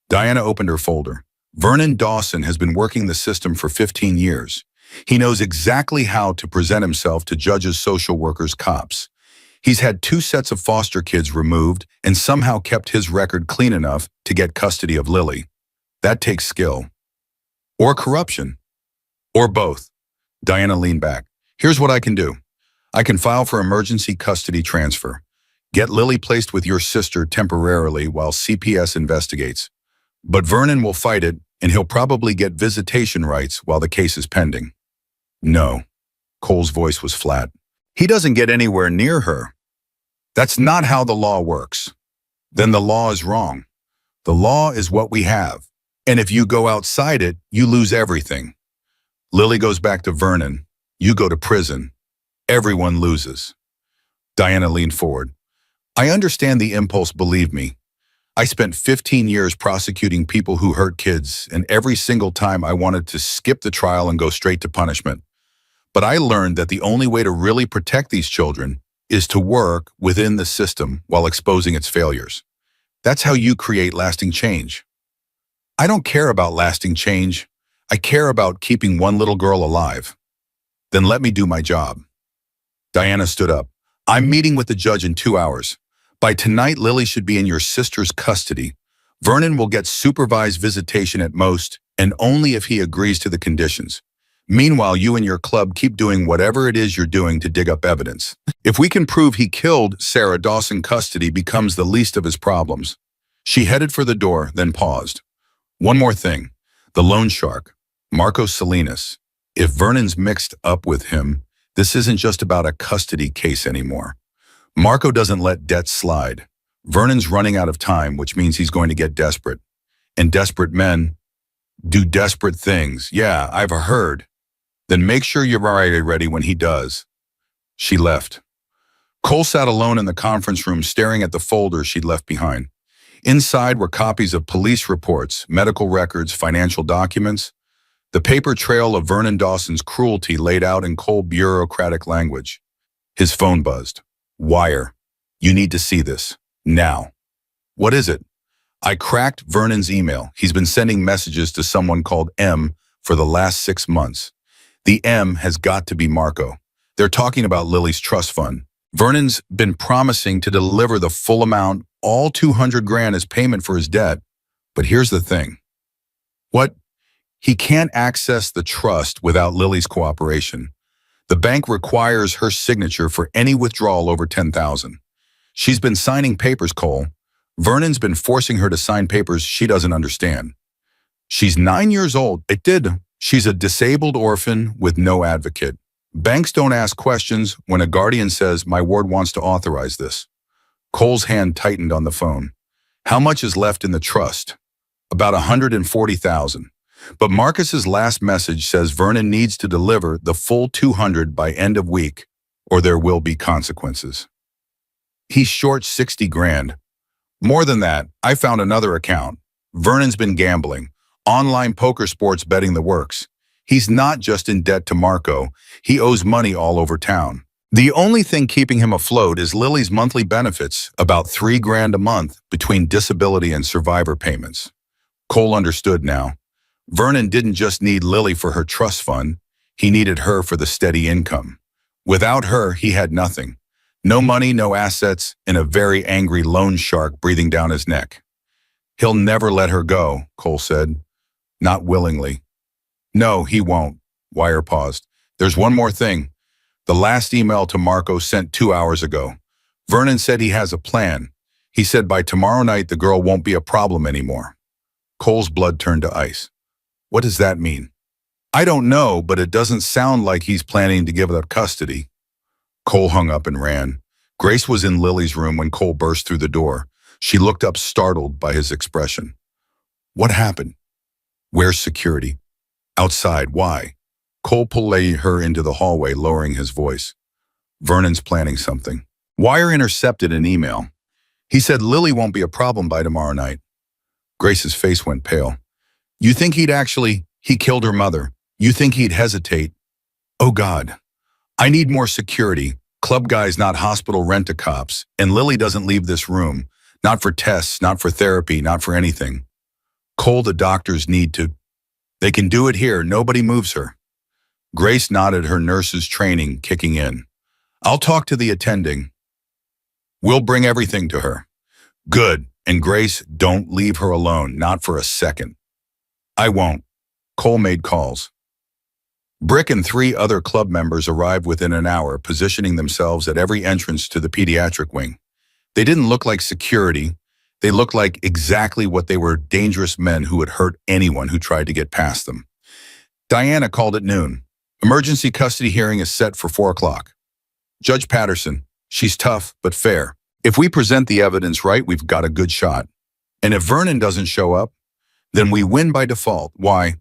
Diana opened her folder. Vernon Dawson has been working the system for 15 years. He knows exactly how to present himself to judges, social workers, cops. He's had 2 sets of foster kids removed and somehow kept his record clean enough to get custody of Lily. That takes skill. Or corruption. Or both. Diana leaned back. Here's what I can do. I can file for emergency custody transfer. Get Lily placed with your sister temporarily while CPS investigates. But Vernon will fight it, and he'll probably get visitation rights while the case is pending. No. Cole's voice was flat. He doesn't get anywhere near her. That's not how the law works. Then the law is wrong. The law is what we have. And if you go outside it, you lose everything. Lily goes back to Vernon. You go to prison. Everyone loses. Diana leaned forward. I understand the impulse, believe me. I spent 15 years prosecuting people who hurt kids, and every single time I wanted to skip the trial and go straight to punishment. But I learned that the only way to really protect these children is to work within the system while exposing its failures. That's how you create lasting change. I don't care about lasting change. I care about keeping one little girl alive. Then let me do my job. Diana stood up. I'm meeting with the judge in 2 hours. By tonight, Lily should be in your sister's custody. Vernon will get supervised visitation at most, and only if he agrees to the conditions. Meanwhile, you and your club keep doing whatever it is you're doing to dig up evidence. If we can prove he killed Sarah Dawson, custody becomes the least of his problems. She headed for the door, then paused. One more thing. The loan shark, Marco Salinas. If Vernon's mixed up with him, this isn't just about a custody case anymore. Marco doesn't let debts slide. Vernon's running out of time, which means he's going to get desperate. And desperate men do desperate things. Yeah, I've heard. Then make sure you're already ready when he does. She left. Cole sat alone in the conference room staring at the folder she'd left behind. Inside were copies of police reports, medical records, financial documents, the paper trail of Vernon Dawson's cruelty laid out in cold bureaucratic language. His phone buzzed. Wire. You need to see this. Now. What is it? I cracked Vernon's email. He's been sending messages to someone called M for the last 6 months. The M has got to be Marco. They're talking about Lily's trust fund. Vernon's been promising to deliver the full amount, all 200 grand as payment for his debt. But here's the thing. What? He can't access the trust without Lily's cooperation. The bank requires her signature for any withdrawal over $10,000. She's been signing papers, Cole. Vernon's been forcing her to sign papers she doesn't understand. She's 9 years old. She's a disabled orphan with no advocate. Banks don't ask questions when a guardian says, my ward wants to authorize this. Cole's hand tightened on the phone. How much is left in the trust? About $140,000. But Marcus's last message says Vernon needs to deliver the full 200 by end of week, or there will be consequences. He's short 60 grand. More than that, I found another account. Vernon's been gambling, online poker, sports betting, the works. He's not just in debt to Marco, he owes money all over town. The only thing keeping him afloat is Lily's monthly benefits, about 3 grand a month between disability and survivor payments. Cole understood now. Vernon didn't just need Lily for her trust fund, he needed her for the steady income. Without her, he had nothing. No money, no assets, and a very angry loan shark breathing down his neck. He'll never let her go, Cole said. Not willingly. No, he won't. Wire paused. There's one more thing. The last email to Marco sent 2 hours ago. Vernon said he has a plan. He said by tomorrow night the girl won't be a problem anymore. Cole's blood turned to ice. What does that mean? I don't know, but it doesn't sound like he's planning to give up custody. Cole hung up and ran. Grace was in Lily's room when Cole burst through the door. She looked up, startled by his expression. What happened? Where's security? Outside. Why? Cole pulled her into the hallway, lowering his voice. Vernon's planning something. Wire intercepted an email. He said Lily won't be a problem by tomorrow night. Grace's face went pale. You think he killed her mother. You think he'd hesitate? Oh God, I need more security. Club guys, not hospital rent-a-cops. And Lily doesn't leave this room. Not for tests, not for therapy, not for anything. Cole, the doctors need to. They can do it here. Nobody moves her. Grace nodded, her nurse's training kicking in. I'll talk to the attending. We'll bring everything to her. Good. And Grace, don't leave her alone, not for a second. I won't. Cole made calls. Brick and 3 other club members arrived within an hour, positioning themselves at every entrance to the pediatric wing. They didn't look like security. They looked like exactly what they were: dangerous men who would hurt anyone who tried to get past them. Diana called at noon. Emergency custody hearing is set for 4 o'clock. Judge Patterson, she's tough but fair. If we present the evidence right, we've got a good shot. And if Vernon doesn't show up, then we win by default. Why?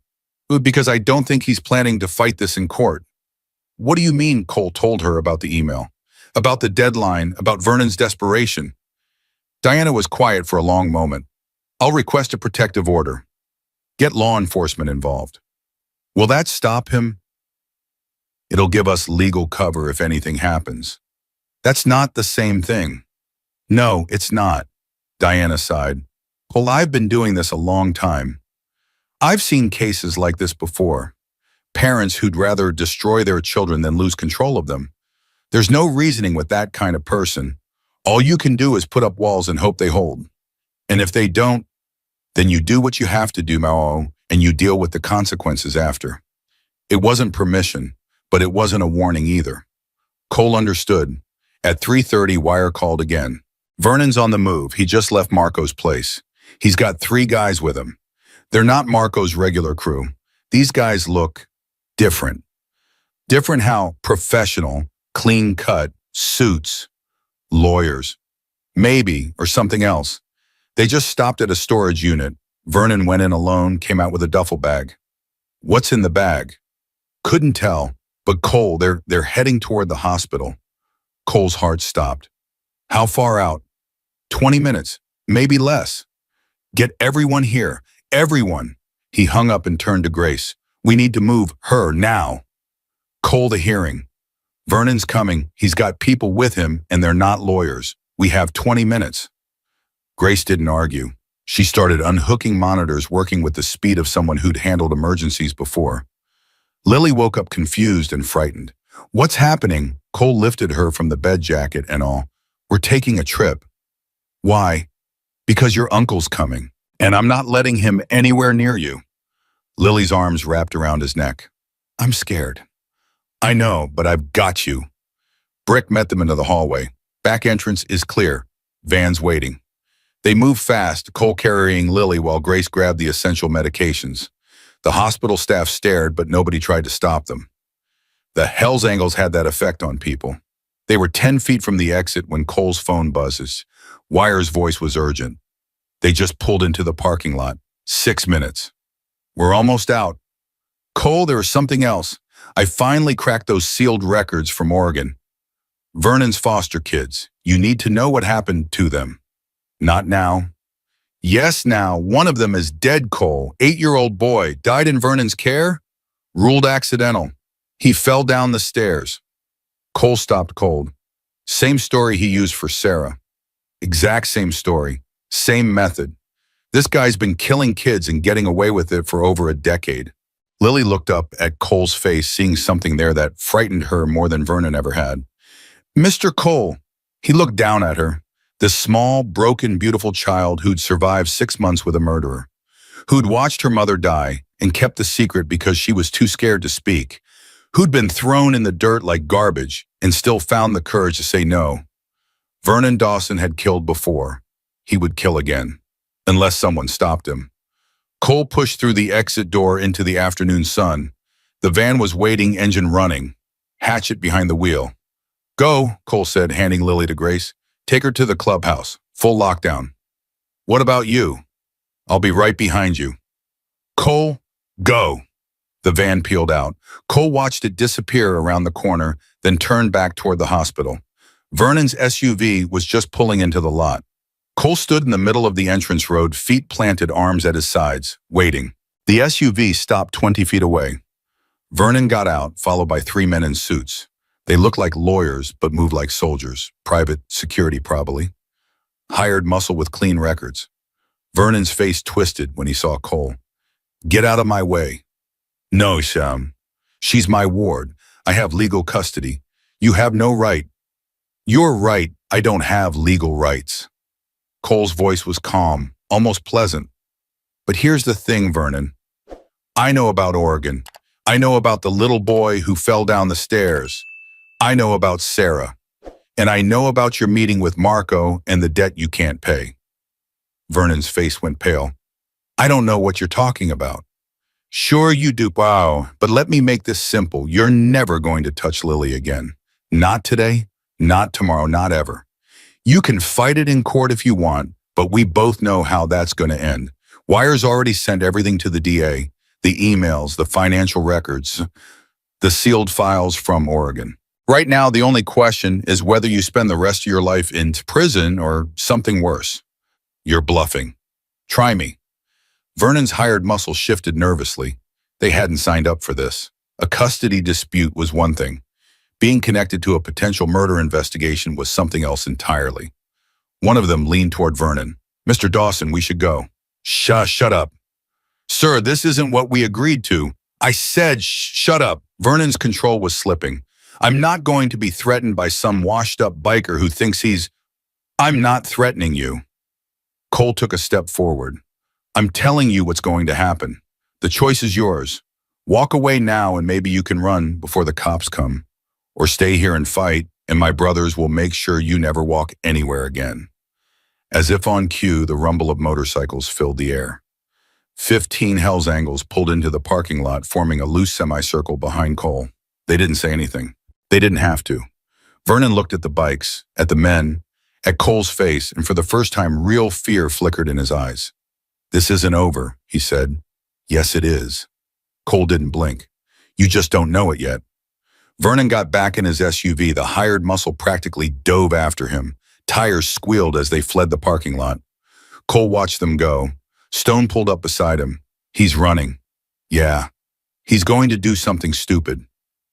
Because I don't think he's planning to fight this in court. What do you mean? Cole told her about the email, about the deadline, about Vernon's desperation. Diana was quiet for a long moment. I'll request a protective order. Get law enforcement involved. Will that stop him? It'll give us legal cover if anything happens. That's not the same thing. No, it's not. Diana sighed. Well, I've been doing this a long time. I've seen cases like this before. Parents who'd rather destroy their children than lose control of them. There's no reasoning with that kind of person. All you can do is put up walls and hope they hold. And if they don't, then you do what you have to do, Mao, and you deal with the consequences after. It wasn't permission, but it wasn't a warning either. Cole understood. At 3:30, Wire called again. Vernon's on the move. He just left Marco's place. He's got 3 guys with him. They're not Marco's regular crew. These guys look different. Different how? Professional, clean-cut, suits, lawyers. Maybe, or something else. They just stopped at a storage unit. Vernon went in alone, came out with a duffel bag. What's in the bag? Couldn't tell, but Cole, they're heading toward the hospital. Cole's heart stopped. How far out? 20 minutes, maybe less. Get everyone here, everyone. He hung up and turned to Grace. We need to move her now. Cole, the hearing. Vernon's coming. He's got people with him, and they're not lawyers. We have 20 minutes. Grace didn't argue. She started unhooking monitors, working with the speed of someone who'd handled emergencies before. Lily woke up confused and frightened. What's happening? Cole lifted her from the bed jacket and all. We're taking a trip. Why? Because your uncle's coming, and I'm not letting him anywhere near you. Lily's arms wrapped around his neck. I'm scared. I know, but I've got you. Brick met them into the hallway. Back entrance is clear. Van's waiting. They moved fast, Cole carrying Lily while Grace grabbed the essential medications. The hospital staff stared, but nobody tried to stop them. The Hell's Angels had that effect on people. They were 10 feet from the exit when Cole's phone buzzes. Wire's voice was urgent. They just pulled into the parking lot. 6 minutes. We're almost out. Cole, there is something else. I finally cracked those sealed records from Oregon. Vernon's foster kids. You need to know what happened to them. Not now. Yes, now. One of them is dead, Cole. 8-year-old boy. Died in Vernon's care? Ruled accidental. He fell down the stairs. Cole stopped cold. Same story he used for Sarah. Exact same story. Same method. This guy's been killing kids and getting away with it for over a decade. Lily looked up at Cole's face, seeing something there that frightened her more than Vernon ever had. Mr. Cole. He looked down at her. This small, broken, beautiful child who'd survived 6 months with a murderer, who'd watched her mother die and kept the secret because she was too scared to speak, who'd been thrown in the dirt like garbage and still found the courage to say no. Vernon Dawson had killed before. He would kill again, unless someone stopped him. Cole pushed through the exit door into the afternoon sun. The van was waiting, engine running, hatchet behind the wheel. Go, Cole said, handing Lily to Grace. Take her to the clubhouse. Full lockdown. What about you? I'll be right behind you. Cole, go. The van peeled out. Cole watched it disappear around the corner, then turned back toward the hospital. Vernon's SUV was just pulling into the lot. Cole stood in the middle of the entrance road, feet planted, arms at his sides, waiting. The SUV stopped 20 feet away. Vernon got out, followed by 3 men in suits. They looked like lawyers, but moved like soldiers. Private security, probably. Hired muscle with clean records. Vernon's face twisted when he saw Cole. Get out of my way. No, Sham. She's my ward. I have legal custody. You have no right. You're right. I don't have legal rights. Cole's voice was calm, almost pleasant. But here's the thing, Vernon. I know about Oregon. I know about the little boy who fell down the stairs. I know about Sarah. And I know about your meeting with Marco and the debt you can't pay. Vernon's face went pale. I don't know what you're talking about. Sure you do, wow, but let me make this simple. You're never going to touch Lily again. Not today, not tomorrow, not ever. You can fight it in court if you want, but we both know how that's going to end. Wires already sent everything to the DA, the emails, the financial records, the sealed files from Oregon. Right now, the only question is whether you spend the rest of your life in prison or something worse. You're bluffing. Try me. Vernon's hired muscle shifted nervously. They hadn't signed up for this. A custody dispute was one thing. Being connected to a potential murder investigation was something else entirely. One of them leaned toward Vernon. Mr. Dawson, we should go. Shut up. Sir, this isn't what we agreed to. I said shut up. Vernon's control was slipping. I'm not going to be threatened by some washed-up biker who thinks he's... I'm not threatening you. Cole took a step forward. I'm telling you what's going to happen. The choice is yours. Walk away now and maybe you can run before the cops come. Or stay here and fight, and my brothers will make sure you never walk anywhere again. As if on cue, the rumble of motorcycles filled the air. 15 Hells Angels pulled into the parking lot, forming a loose semicircle behind Cole. They didn't say anything. They didn't have to. Vernon looked at the bikes, at the men, at Cole's face, and for the first time, real fear flickered in his eyes. This isn't over, he said. Yes, it is. Cole didn't blink. You just don't know it yet. Vernon got back in his SUV. The hired muscle practically dove after him. Tires squealed as they fled the parking lot. Cole watched them go. Stone pulled up beside him. He's running. Yeah. He's going to do something stupid.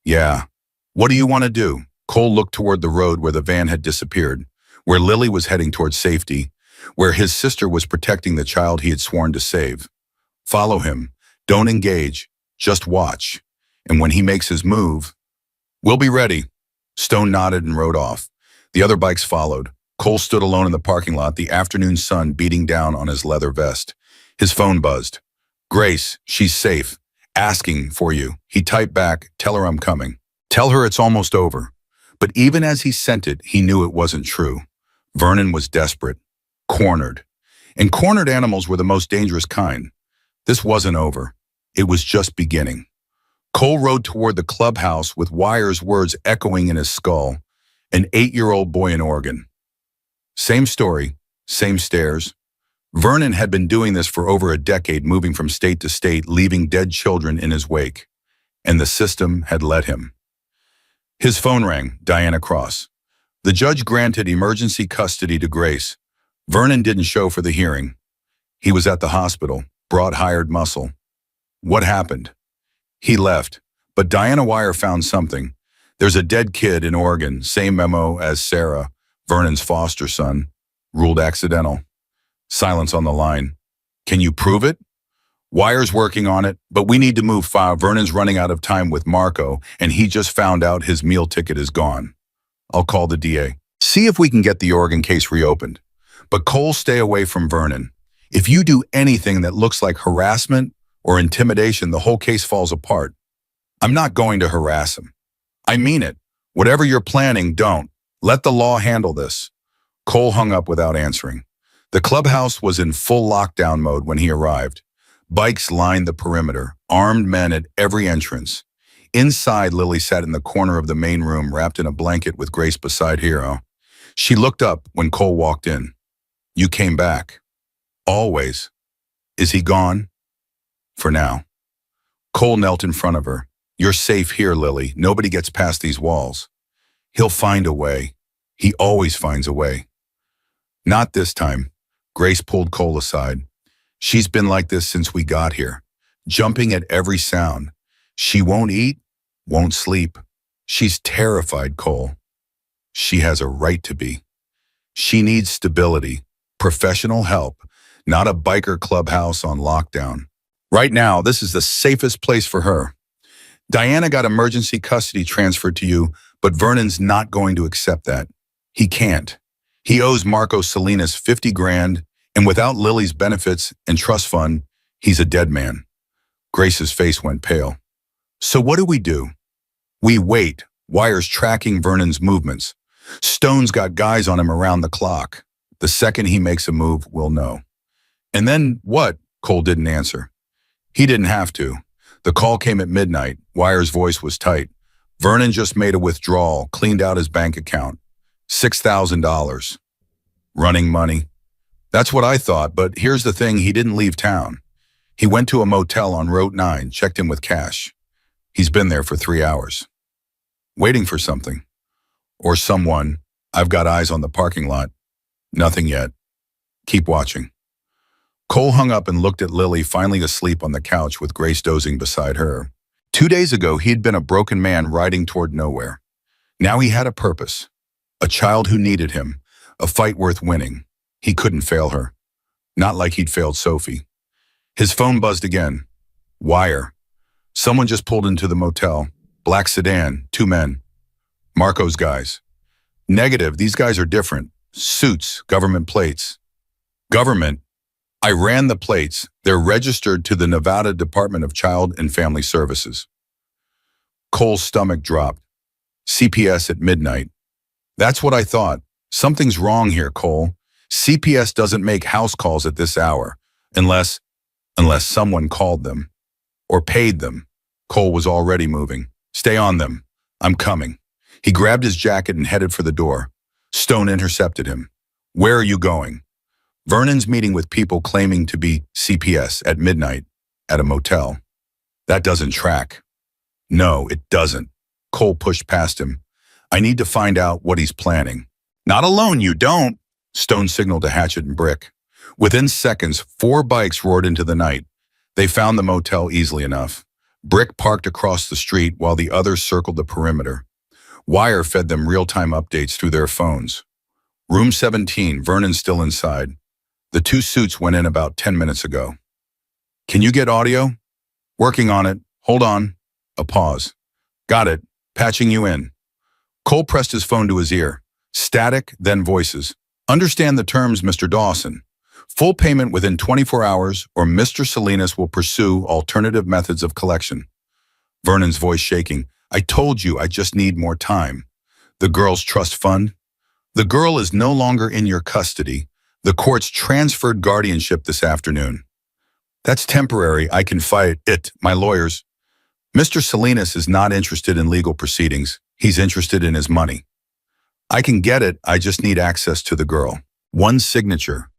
Yeah. What do you want to do? Cole looked toward the road where the van had disappeared, where Lily was heading toward safety, where his sister was protecting the child he had sworn to save. Follow him. Don't engage. Just watch. And when he makes his move, we'll be ready. Stone nodded and rode off. The other bikes followed. Cole stood alone in the parking lot, the afternoon sun beating down on his leather vest. His phone buzzed. Grace, she's safe. Asking for you. He typed back, tell her I'm coming. Tell her it's almost over. But even as he sent it, he knew it wasn't true. Vernon was desperate. Cornered. And cornered animals were the most dangerous kind. This wasn't over. It was just beginning. Cole rode toward the clubhouse with Wire's words echoing in his skull. An 8-year-old boy in Oregon. Same story, same stairs. Vernon had been doing this for over a decade, moving from state to state, leaving dead children in his wake. And the system had let him. His phone rang, Diana Cross. The judge granted emergency custody to Grace. Vernon didn't show for the hearing. He was at the hospital, brought hired muscle. What happened? He left, but Diana Wire found something. There's a dead kid in Oregon, same memo as Sarah, Vernon's foster son, ruled accidental. Silence on the line. Can you prove it? Wire's working on it, but we need to move file. Vernon's running out of time with Marco, and he just found out his meal ticket is gone. I'll call the DA. See if we can get the Oregon case reopened. But Cole, stay away from Vernon. If you do anything that looks like harassment or intimidation, the whole case falls apart. I'm not going to harass him. I mean it. Whatever you're planning, don't. Let the law handle this. Cole hung up without answering. The clubhouse was in full lockdown mode when he arrived. Bikes lined the perimeter, armed men at every entrance. Inside, Lily sat in the corner of the main room, wrapped in a blanket with Grace beside her. She looked up when Cole walked in. You came back. Always. Is he gone? For now. Cole knelt in front of her. You're safe here, Lily. Nobody gets past these walls. He'll find a way. He always finds a way. Not this time. Grace pulled Cole aside. She's been like this since we got here, jumping at every sound. She won't eat, won't sleep. She's terrified, Cole. She has a right to be. She needs stability, professional help, not a biker clubhouse on lockdown. Right now, this is the safest place for her. Diana got emergency custody transferred to you, but Vernon's not going to accept that. He can't. He owes Marco Salinas 50 grand, and without Lily's benefits and trust fund, he's a dead man. Grace's face went pale. So what do? We wait, Wires tracking Vernon's movements. Stone's got guys on him around the clock. The second he makes a move, we'll know. And then what? Cole didn't answer. He didn't have to. The call came at midnight. Wire's voice was tight. Vernon just made a withdrawal, cleaned out his bank account. $6,000. Running money. That's what I thought, but here's the thing, he didn't leave town. He went to a motel on Route 9, checked in with cash. He's been there for 3 hours. Waiting for something. Or someone. I've got eyes on the parking lot. Nothing yet. Keep watching. Cole hung up and looked at Lily, finally asleep on the couch with Grace dozing beside her. 2 days ago, he'd been a broken man riding toward nowhere. Now he had a purpose. A child who needed him. A fight worth winning. He couldn't fail her. Not like he'd failed Sophie. His phone buzzed again. Wire. Someone just pulled into the motel. Black sedan, 2 men. Marco's guys. Negative, these guys are different. Suits, government plates. Government. I ran the plates. They're registered to the Nevada Department of Child and Family Services. Cole's stomach dropped. CPS at midnight. That's what I thought. Something's wrong here, Cole. CPS doesn't make house calls at this hour, unless someone called them. Or paid them. Cole was already moving. Stay on them. I'm coming. He grabbed his jacket and headed for the door. Stone intercepted him. Where are you going? Vernon's meeting with people claiming to be CPS at midnight at a motel. That doesn't track. No, it doesn't. Cole pushed past him. I need to find out what he's planning. Not alone, you don't. Stone signaled to Hatchet and Brick. Within seconds, 4 bikes roared into the night. They found the motel easily enough. Brick parked across the street while the others circled the perimeter. Wire fed them real-time updates through their phones. Room 17, Vernon's still inside. The 2 suits went in about 10 minutes ago. Can you get audio? Working on it. Hold on. A pause. Got it. Patching you in. Cole pressed his phone to his ear. Static, then voices. Understand the terms, Mr. Dawson. Full payment within 24 hours or Mr. Salinas will pursue alternative methods of collection. Vernon's voice shaking. I told you I just need more time. The girl's trust fund? The girl is no longer in your custody. The courts transferred guardianship this afternoon. That's temporary. I can fight it. My lawyers. Mr. Salinas is not interested in legal proceedings. He's interested in his money. I can get it. I just need access to the girl. 1 signature.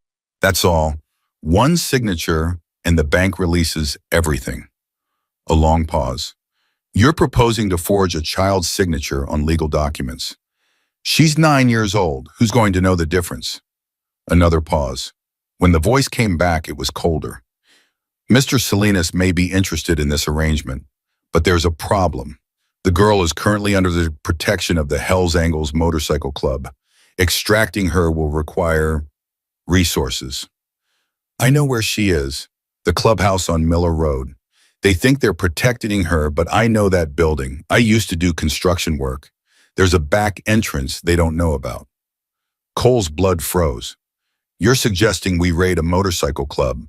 That's all. 1 signature and the bank releases everything. A long pause. You're proposing to forge a child's signature on legal documents. She's 9 years old. Who's going to know the difference? Another pause. When the voice came back, it was colder. Mr. Salinas may be interested in this arrangement, but there's a problem. The girl is currently under the protection of the Hells Angels Motorcycle Club. Extracting her will require resources. I know where she is, the clubhouse on Miller Road. They think they're protecting her, but I know that building. I used to do construction work. There's a back entrance they don't know about. Cole's blood froze. You're suggesting we raid a motorcycle club.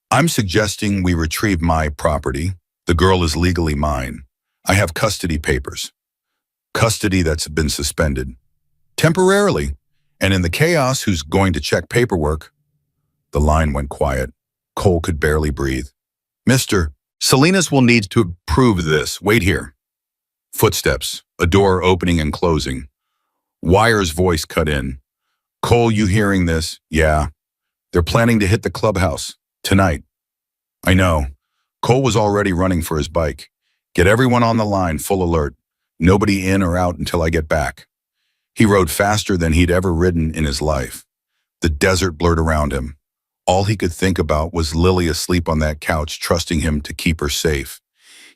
I'm suggesting we retrieve my property. The girl is legally mine. I have custody papers. Custody that's been suspended. Temporarily. And in the chaos, who's going to check paperwork? The line went quiet. Cole could barely breathe. Mr. Salinas will need to approve this. Wait here. Footsteps, a door opening and closing. Wire's voice cut in. Cole, you hearing this? Yeah. They're planning to hit the clubhouse. Tonight. I know. Cole was already running for his bike. Get everyone on the line, full alert. Nobody in or out until I get back. He rode faster than he'd ever ridden in his life. The desert blurred around him. All he could think about was Lily asleep on that couch, trusting him to keep her safe.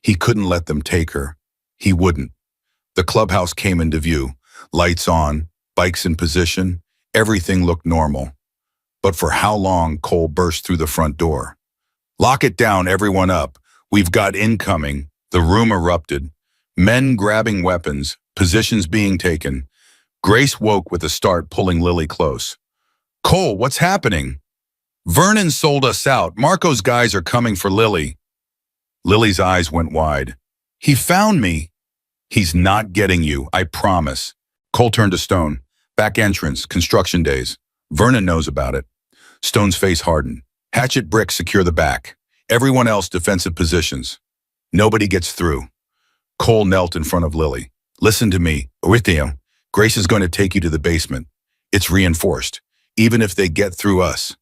He couldn't let them take her. He wouldn't. The clubhouse came into view. Lights on, bikes in position. Everything looked normal. But for how long, Cole burst through the front door. Lock it down, everyone up. We've got incoming. The room erupted. Men grabbing weapons, positions being taken. Grace woke with a start, pulling Lily close. Cole, what's happening? Vernon sold us out. Marco's guys are coming for Lily. Lily's eyes went wide. He found me. He's not getting you, I promise. Cole turned to Stone. Back entrance, construction days. Vernon knows about it. Stone's face hardened. Hatchet bricks secure the back. Everyone else defensive positions. Nobody gets through. Cole knelt in front of Lily. Listen to me, Orithia. Grace is going to take you to the basement. It's reinforced. Even if they get through us,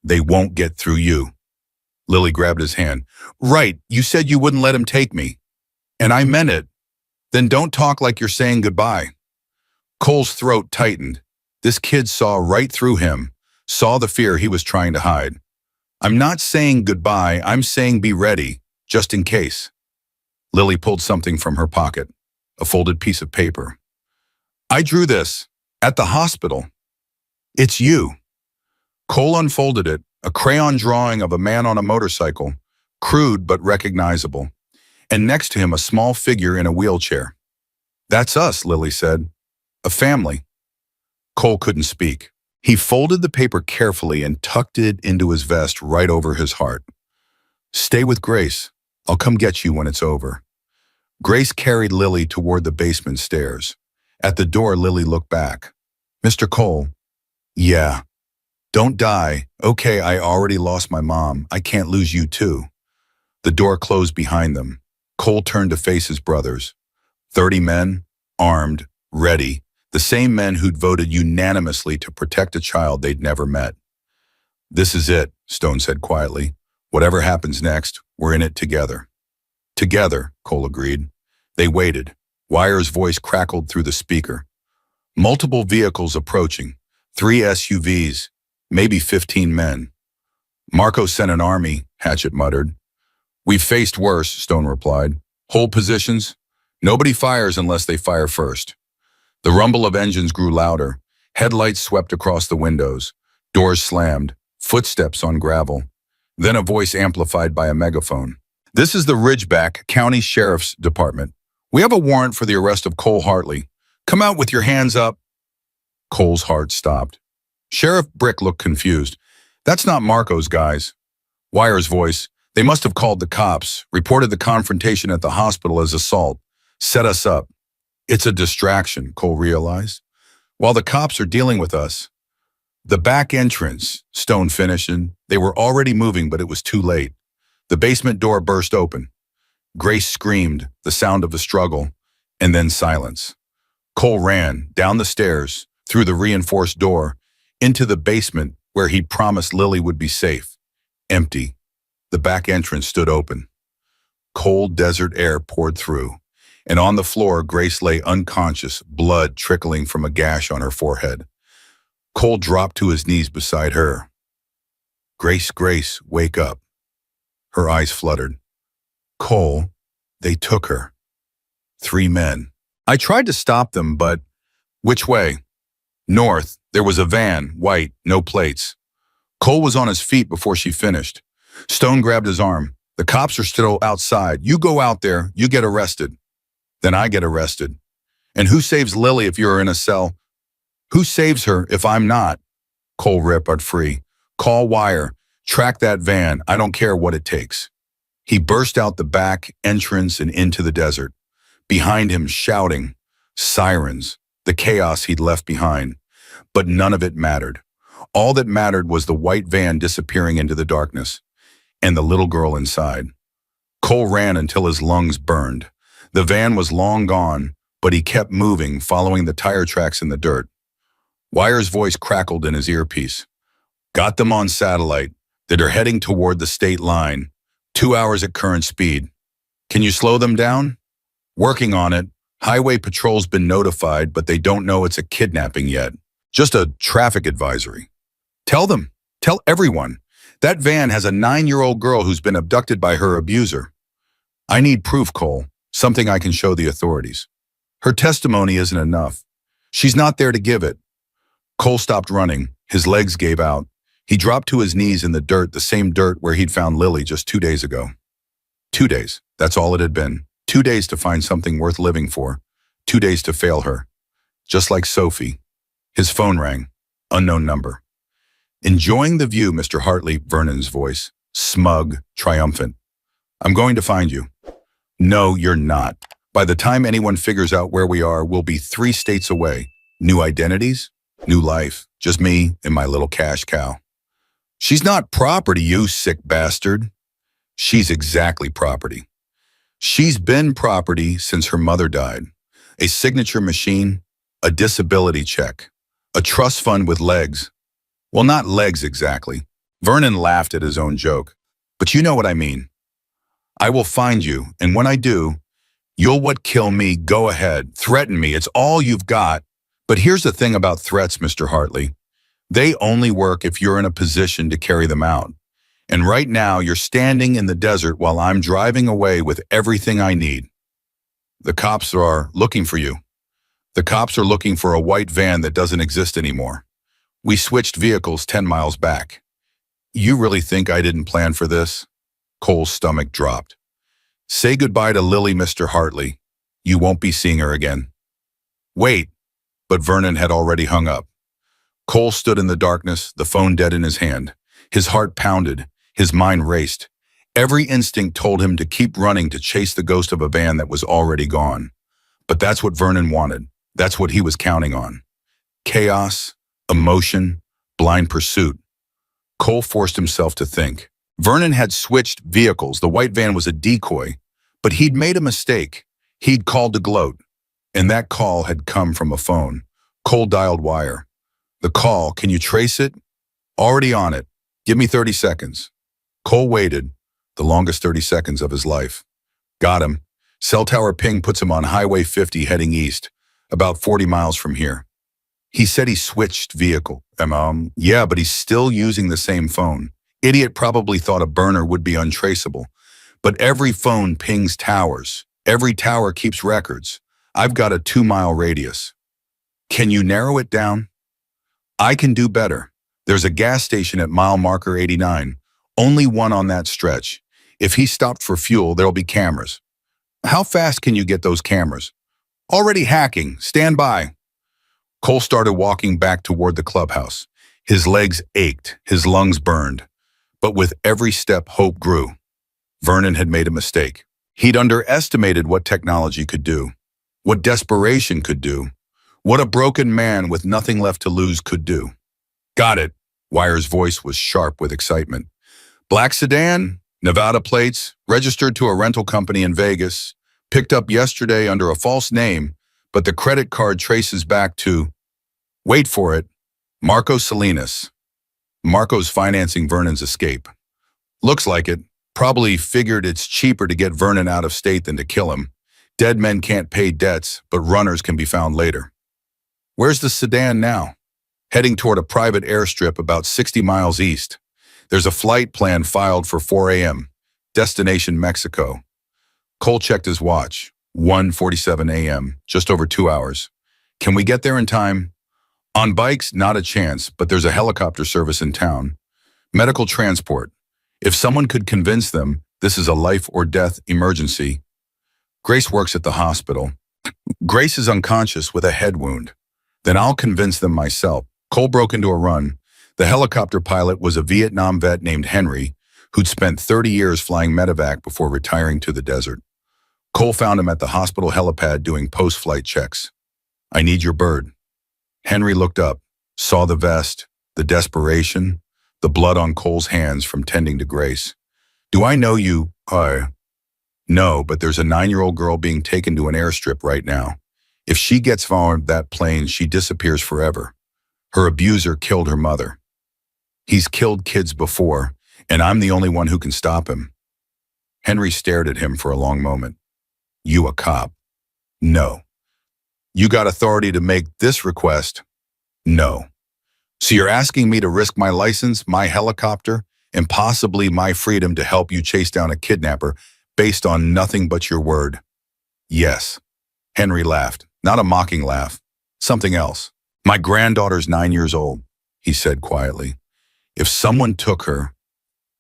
they won't get through you. Lily grabbed his hand. Right, you said you wouldn't let him take me. And I meant it. Then don't talk like you're saying goodbye. Cole's throat tightened. This kid saw right through him, saw the fear he was trying to hide. I'm not saying goodbye, I'm saying be ready, just in case. Lily pulled something from her pocket, a folded piece of paper. I drew this, at the hospital. It's you. Cole unfolded it, a crayon drawing of a man on a motorcycle, crude but recognizable, and next to him a small figure in a wheelchair. That's us, Lily said. A family. Cole couldn't speak. He folded the paper carefully and tucked it into his vest right over his heart. Stay with Grace. I'll come get you when it's over. Grace carried Lily toward the basement stairs. At the door, Lily looked back. Mr. Cole. Yeah. Don't die. Okay, I already lost my mom. I can't lose you too. The door closed behind them. Cole turned to face his brothers. 30 men, armed, ready. The same men who'd voted unanimously to protect a child they'd never met. This is it, Stone said quietly. Whatever happens next, we're in it together. Together, Cole agreed. They waited. Wire's voice crackled through the speaker. Multiple vehicles approaching. 3 SUVs, maybe 15 men. Marco sent an army, Hatchet muttered. We've faced worse, Stone replied. Hold positions. Nobody fires unless they fire first. The rumble of engines grew louder. Headlights swept across the windows. Doors slammed. Footsteps on gravel. Then a voice amplified by a megaphone. This is the Ridgeback County Sheriff's Department. We have a warrant for the arrest of Cole Hartley. Come out with your hands up. Cole's heart stopped. Sheriff Brick looked confused. That's not Marco's guys. Wire's voice. They must have called the cops, reported the confrontation at the hospital as assault, set us up. It's a distraction, Cole realized. While the cops are dealing with us. The back entrance, Stone finished, and they were already moving, but it was too late. The basement door burst open. Grace screamed, the sound of the struggle, and then silence. Cole ran down the stairs, through the reinforced door, into the basement where he'd promised Lily would be safe. Empty. The back entrance stood open. Cold desert air poured through, and on the floor Grace lay unconscious, blood trickling from a gash on her forehead. Cole dropped to his knees beside her. Grace, Grace, wake up. Her eyes fluttered. Cole, they took her. 3 men. I tried to stop them, but... Which way? North. There was a van, white, no plates. Cole was on his feet before she finished. Stone grabbed his arm. The cops are still outside. You go out there, you get arrested. Then I get arrested. And who saves Lily if you're in a cell? Who saves her if I'm not? Cole ripped free. Call Wire. Track that van. I don't care what it takes. He burst out the back entrance and into the desert. Behind him, shouting. Sirens. The chaos he'd left behind. But none of it mattered. All that mattered was the white van disappearing into the darkness. And the little girl inside. Cole ran until his lungs burned. The van was long gone, but he kept moving, following the tire tracks in the dirt. Wire's voice crackled in his earpiece. Got them on satellite. They're heading toward the state line. 2 hours at current speed. Can you slow them down? Working on it. Highway patrol's been notified, but they don't know it's a kidnapping yet. Just a traffic advisory. Tell them. Tell everyone. That van has a 9-year-old girl who's been abducted by her abuser. I need proof, Cole. Something I can show the authorities. Her testimony isn't enough. She's not there to give it. Cole stopped running. His legs gave out. He dropped to his knees in the dirt, the same dirt where he'd found Lily just 2 days ago. 2 days. That's all it had been. 2 days to find something worth living for. 2 days to fail her. Just like Sophie. His phone rang. Unknown number. Enjoying the view, Mr. Hartley, Vernon's voice. Smug, triumphant. I'm going to find you. No, you're not. By the time anyone figures out where we are, we'll be 3 states away. New identities, new life. Just me and my little cash cow. She's not property, you sick bastard. She's exactly property. She's been property since her mother died. A signature machine, a disability check, a trust fund with legs. Well, not legs exactly. Vernon laughed at his own joke. But you know what I mean. I will find you, and when I do, you'll what kill me, go ahead, threaten me, it's all you've got. But here's the thing about threats, Mr. Hartley. They only work if you're in a position to carry them out. And right now, you're standing in the desert while I'm driving away with everything I need. The cops are looking for you. The cops are looking for a white van that doesn't exist anymore. We switched vehicles 10 miles back. You really think I didn't plan for this? Cole's stomach dropped. Say goodbye to Lily, Mr. Hartley. You won't be seeing her again. Wait, but Vernon had already hung up. Cole stood in the darkness, the phone dead in his hand. His heart pounded, his mind raced. Every instinct told him to keep running to chase the ghost of a van that was already gone. But that's what Vernon wanted. That's what he was counting on. Chaos, emotion, blind pursuit. Cole forced himself to think. Vernon had switched vehicles. The white van was a decoy, but he'd made a mistake. He'd called to gloat, and that call had come from a phone. Cole dialed wire. The call, can you trace it? Already on it. Give me 30 seconds. Cole waited, the longest 30 seconds of his life. Got him. Cell tower ping puts him on Highway 50 heading east, about 40 miles from here. He said he switched vehicle. Yeah, but he's still using the same phone. Idiot probably thought a burner would be untraceable. But every phone pings towers. Every tower keeps records. I've got a 2-mile radius. Can you narrow it down? I can do better. There's a gas station at mile marker 89. Only one on that stretch. If he stopped for fuel, there'll be cameras. How fast can you get those cameras? Already hacking. Stand by. Cole started walking back toward the clubhouse. His legs ached, his lungs burned. But with every step, hope grew. Vernon had made a mistake. He'd underestimated what technology could do, what desperation could do, what a broken man with nothing left to lose could do. Got it. Wire's voice was sharp with excitement. Black sedan, Nevada plates, registered to a rental company in Vegas, picked up yesterday under a false name, but the credit card traces back to, wait for it, Marco Salinas. Marco's financing Vernon's escape. Looks like it. Probably figured it's cheaper to get Vernon out of state than to kill him. Dead men can't pay debts, but runners can be found later. Where's the sedan now? Heading toward a private airstrip about 60 miles east. There's a flight plan filed for 4 a.m. Destination Mexico. Cole checked his watch. 1:47 a.m., just over 2 hours. Can we get there in time? On bikes, not a chance, but there's a helicopter service in town. Medical transport. If someone could convince them this is a life or death emergency. Grace works at the hospital. Grace is unconscious with a head wound. Then I'll convince them myself. Cole broke into a run. The helicopter pilot was a Vietnam vet named Henry, who'd spent 30 years flying medevac before retiring to the desert. Cole found him at the hospital helipad doing post-flight checks. I need your bird. Henry looked up, saw the vest, the desperation, the blood on Cole's hands from tending to Grace. Do I know you? No, but there's a 9-year-old girl being taken to an airstrip right now. If she gets on that plane, she disappears forever. Her abuser killed her mother. He's killed kids before, and I'm the only one who can stop him. Henry stared at him for a long moment. You a cop? No. You got authority to make this request? No. So you're asking me to risk my license, my helicopter, and possibly my freedom to help you chase down a kidnapper based on nothing but your word? Yes. Henry laughed, not a mocking laugh, something else. My granddaughter's 9 years old, he said quietly. If someone took her,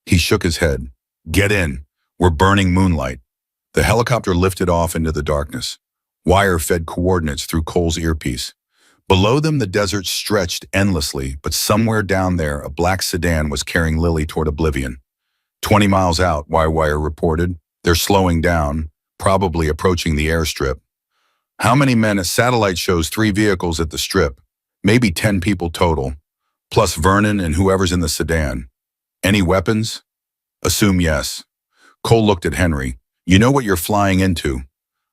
he shook his head. Get in. We're burning moonlight. The helicopter lifted off into the darkness. Wire fed coordinates through Cole's earpiece. Below them, the desert stretched endlessly, but somewhere down there, a black sedan was carrying Lily toward oblivion. 20 miles out, Wire reported. They're slowing down, probably approaching the airstrip. How many men? A satellite shows 3 vehicles at the strip, maybe 10 people total, plus Vernon and whoever's in the sedan. Any weapons? Assume yes. Cole looked at Henry. You know what you're flying into.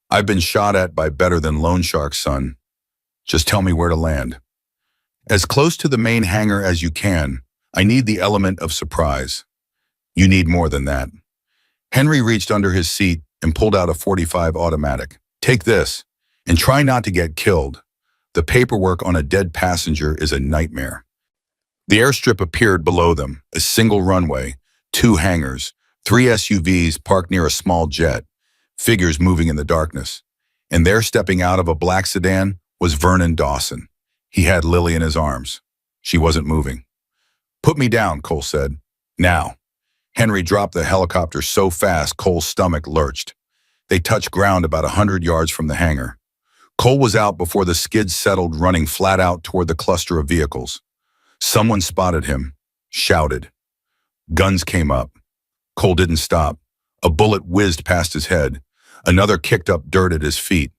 I've been shot at by better than loan sharks, son. Just tell me where to land. As close to the main hangar as you can. I need the element of surprise. You need more than that. Henry reached under his seat and pulled out a .45 automatic. Take this, and try not to get killed. The paperwork on a dead passenger is a nightmare. The airstrip appeared below them, a single runway, 2 hangars, 3 SUVs parked near a small jet, figures moving in the darkness. And there, stepping out of a black sedan, was Vernon Dawson. He had Lily in his arms. She wasn't moving. Put me down, Cole said. Now. Henry dropped the helicopter so fast Cole's stomach lurched. They touched ground about 100 yards from the hangar. Cole was out before the skids settled, running flat out toward the cluster of vehicles. Someone spotted him, shouted. Guns came up. Cole didn't stop. A bullet whizzed past his head. Another kicked up dirt at his feet.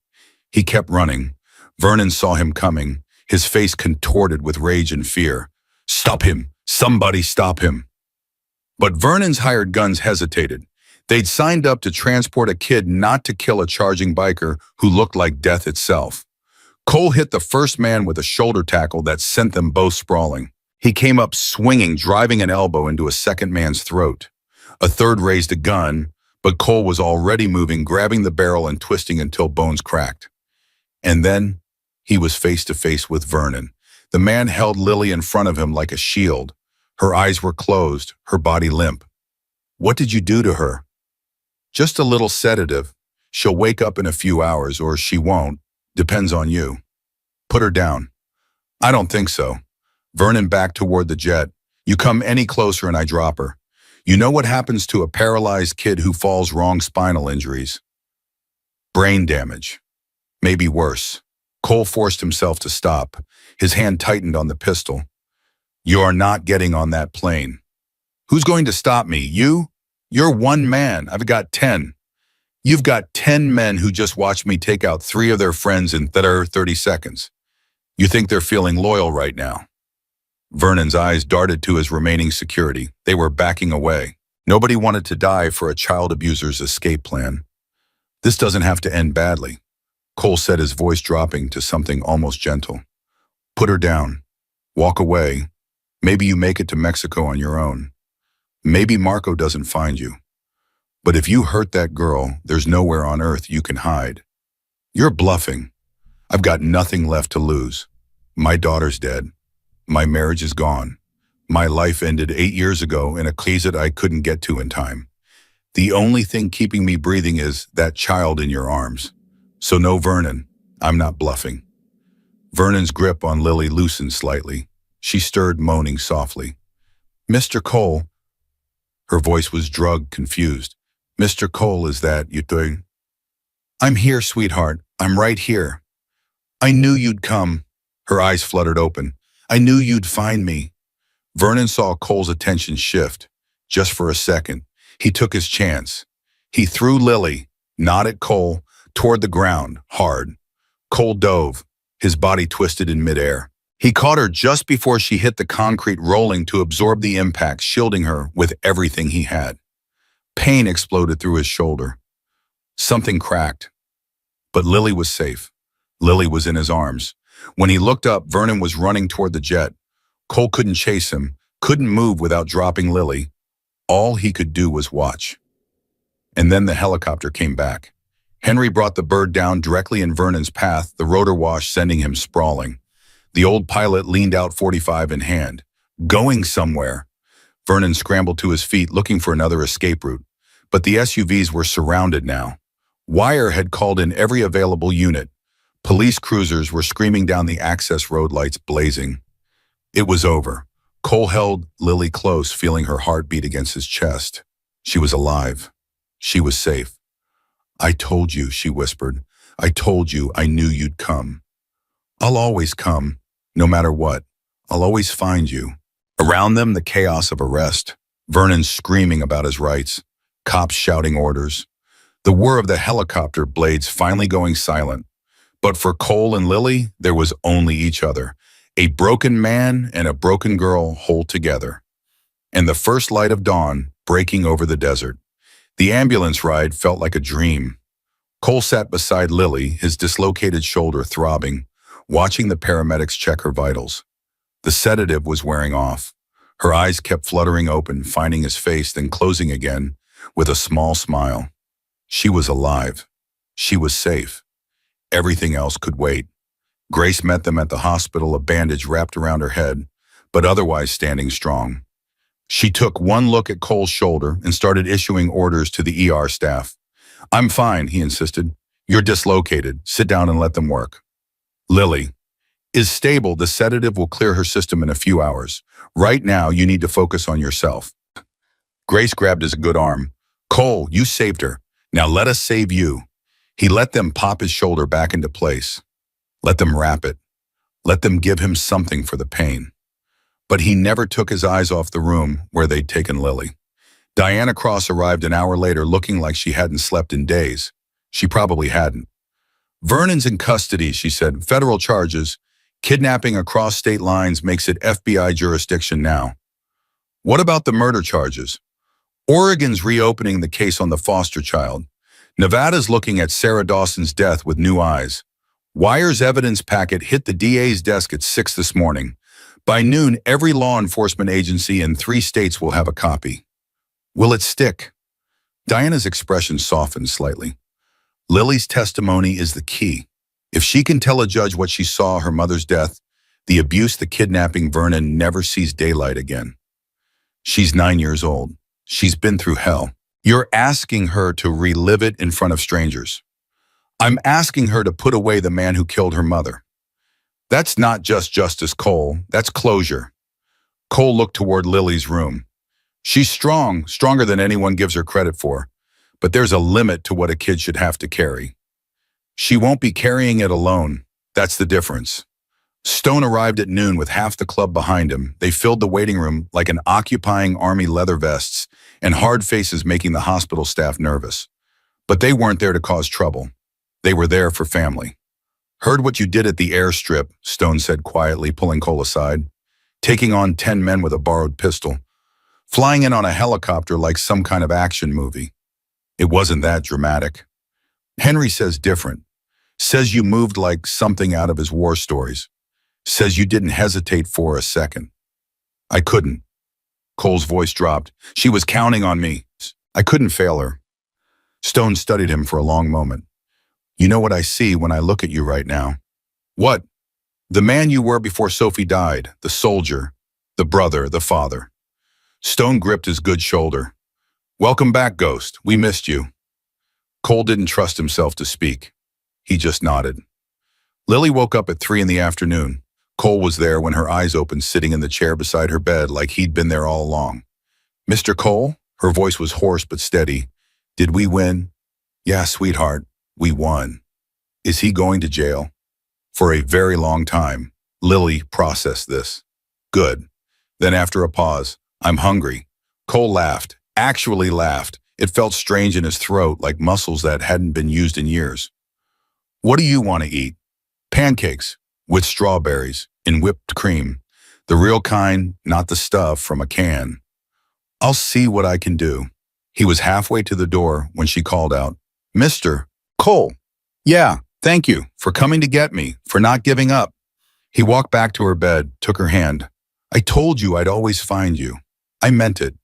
He kept running. Vernon saw him coming, his face contorted with rage and fear. Stop him! Somebody stop him! But Vernon's hired guns hesitated. They'd signed up to transport a kid, not to kill a charging biker who looked like death itself. Cole hit the first man with a shoulder tackle that sent them both sprawling. He came up swinging, driving an elbow into a second man's throat. A third raised a gun, but Cole was already moving, grabbing the barrel and twisting until bones cracked. And then he was face to face with Vernon. The man held Lily in front of him like a shield. Her eyes were closed, her body limp. What did you do to her? Just a little sedative. She'll wake up in a few hours, or she won't. Depends on you. Put her down. I don't think so. Vernon backed toward the jet. You come any closer and I drop her. You know what happens to a paralyzed kid who falls? Wrong spinal injuries. Brain damage. Maybe worse. Cole forced himself to stop. His hand tightened on the pistol. You are not getting on that plane. Who's going to stop me? You? You're one man. I've got 10. You've got 10 men who just watched me take out 3 of their friends in 30 seconds. You think they're feeling loyal right now? Vernon's eyes darted to his remaining security. They were backing away. Nobody wanted to die for a child abuser's escape plan. This doesn't have to end badly. Cole said, his voice dropping to something almost gentle. Put her down. Walk away. Maybe you make it to Mexico on your own. Maybe Marco doesn't find you. But if you hurt that girl, there's nowhere on earth you can hide. You're bluffing. I've got nothing left to lose. My daughter's dead. My marriage is gone. My life ended 8 years ago in a closet I couldn't get to in time. The only thing keeping me breathing is that child in your arms. So no, Vernon, I'm not bluffing. Vernon's grip on Lily loosened slightly. She stirred, moaning softly. Mr. Cole. Her voice was drugged, confused. Mr. Cole, is that you doing? I'm here, sweetheart. I'm right here. I knew you'd come. Her eyes fluttered open. I knew you'd find me. Vernon saw Cole's attention shift. Just for a second, he took his chance. He threw Lily, not at Cole, toward the ground, hard. Cole dove, his body twisted in midair. He caught her just before she hit the concrete, rolling to absorb the impact, shielding her with everything he had. Pain exploded through his shoulder. Something cracked. But Lily was safe. Lily was in his arms. When he looked up, Vernon was running toward the jet. Cole couldn't chase him, couldn't move without dropping Lily. All he could do was watch. And then the helicopter came back. Henry brought the bird down directly in Vernon's path, the rotor wash sending him sprawling. The old pilot leaned out, .45 in hand. Going somewhere. Vernon scrambled to his feet, looking for another escape route. But the SUVs were surrounded now. Wire had called in every available unit. Police cruisers were screaming down the access road, lights blazing. It was over. Cole held Lily close, feeling her heart beat against his chest. She was alive. She was safe. I told you, she whispered. I told you, I knew you'd come. I'll always come, no matter what. I'll always find you. Around them, the chaos of arrest. Vernon screaming about his rights. Cops shouting orders. The whir of the helicopter blades finally going silent. But for Cole and Lily, there was only each other. A broken man and a broken girl hold together. And the first light of dawn breaking over the desert. The ambulance ride felt like a dream. Cole sat beside Lily, his dislocated shoulder throbbing, watching the paramedics check her vitals. The sedative was wearing off. Her eyes kept fluttering open, finding his face, then closing again with a small smile. She was alive. She was safe. Everything else could wait. Grace met them at the hospital, a bandage wrapped around her head, but otherwise standing strong. She took one look at Cole's shoulder and started issuing orders to the ER staff. "I'm fine," he insisted. "You're dislocated. Sit down and let them work." Lily is stable. The sedative will clear her system in a few hours. Right now, you need to focus on yourself. Grace grabbed his good arm. "Cole, you saved her. Now let us save you." He let them pop his shoulder back into place. Let them wrap it. Let them give him something for the pain. But he never took his eyes off the room where they'd taken Lily. Diana Cross arrived an hour later looking like she hadn't slept in days. She probably hadn't. "Vernon's in custody," she said. "Federal charges. Kidnapping across state lines makes it FBI jurisdiction now." "What about the murder charges?" "Oregon's reopening the case on the foster child. Nevada's looking at Sarah Dawson's death with new eyes. Wire's evidence packet hit the DA's desk at 6 this morning. By noon, every law enforcement agency in 3 states will have a copy. Will it stick?" Diana's expression softened slightly. "Lily's testimony is the key. If she can tell a judge what she saw, her mother's death, the abuse, the kidnapping, Vernon never sees daylight again. She's 9 years old. She's been through hell. You're asking her to relive it in front of strangers. I'm asking her to put away the man who killed her mother. That's not just justice, Cole. That's closure." Cole looked toward Lily's room. "She's strong, stronger than anyone gives her credit for. But there's a limit to what a kid should have to carry. She won't be carrying it alone. That's the difference." Stone arrived at noon with half the club behind him. They filled the waiting room like an occupying army, leather vests and hard faces making the hospital staff nervous. But they weren't there to cause trouble. They were there for family. "Heard what you did at the airstrip," Stone said quietly, pulling Cole aside. "Taking on 10 men with a borrowed pistol. Flying in on a helicopter like some kind of action movie. It wasn't that dramatic. Henry says different. Says you moved like something out of his war stories. Says you didn't hesitate for a second." "I couldn't." Cole's voice dropped. "She was counting on me. I couldn't fail her." Stone studied him for a long moment. "You know what I see when I look at you right now?" "What?" "The man you were before Sophie died, the soldier, the brother, the father." Stone gripped his good shoulder. "Welcome back, Ghost. We missed you." Cole didn't trust himself to speak. He just nodded. Lily woke up at 3 in the afternoon. Cole was there when her eyes opened, sitting in the chair beside her bed like he'd been there all along. "Mr. Cole?" Her voice was hoarse but steady. "Did we win?" "Yeah, sweetheart, we won." "Is he going to jail?" For a very long time, Lily processed this. "Good." Then after a pause, "I'm hungry." Cole laughed, actually laughed. It felt strange in his throat, like muscles that hadn't been used in years. "What do you want to eat?" "Pancakes, with strawberries, in whipped cream. The real kind, not the stuff from a can." "I'll see what I can do." He was halfway to the door when she called out, "Mr. Cole." "Yeah, thank you for coming to get me, for not giving up." He walked back to her bed, took her hand. "I told you I'd always find you. I meant it."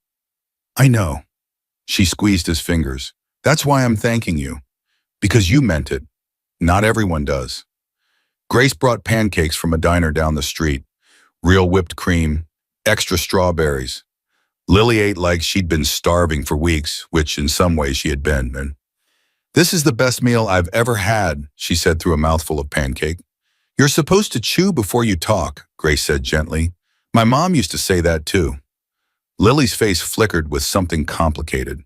"I know." She squeezed his fingers. "That's why I'm thanking you. Because you meant it. Not everyone does." Grace brought pancakes from a diner down the street. Real whipped cream, extra strawberries. Lily ate like she'd been starving for weeks, which in some ways she had been. And "This is the best meal I've ever had," she said through a mouthful of pancake. "You're supposed to chew before you talk," Grace said gently. "My mom used to say that too." Lily's face flickered with something complicated.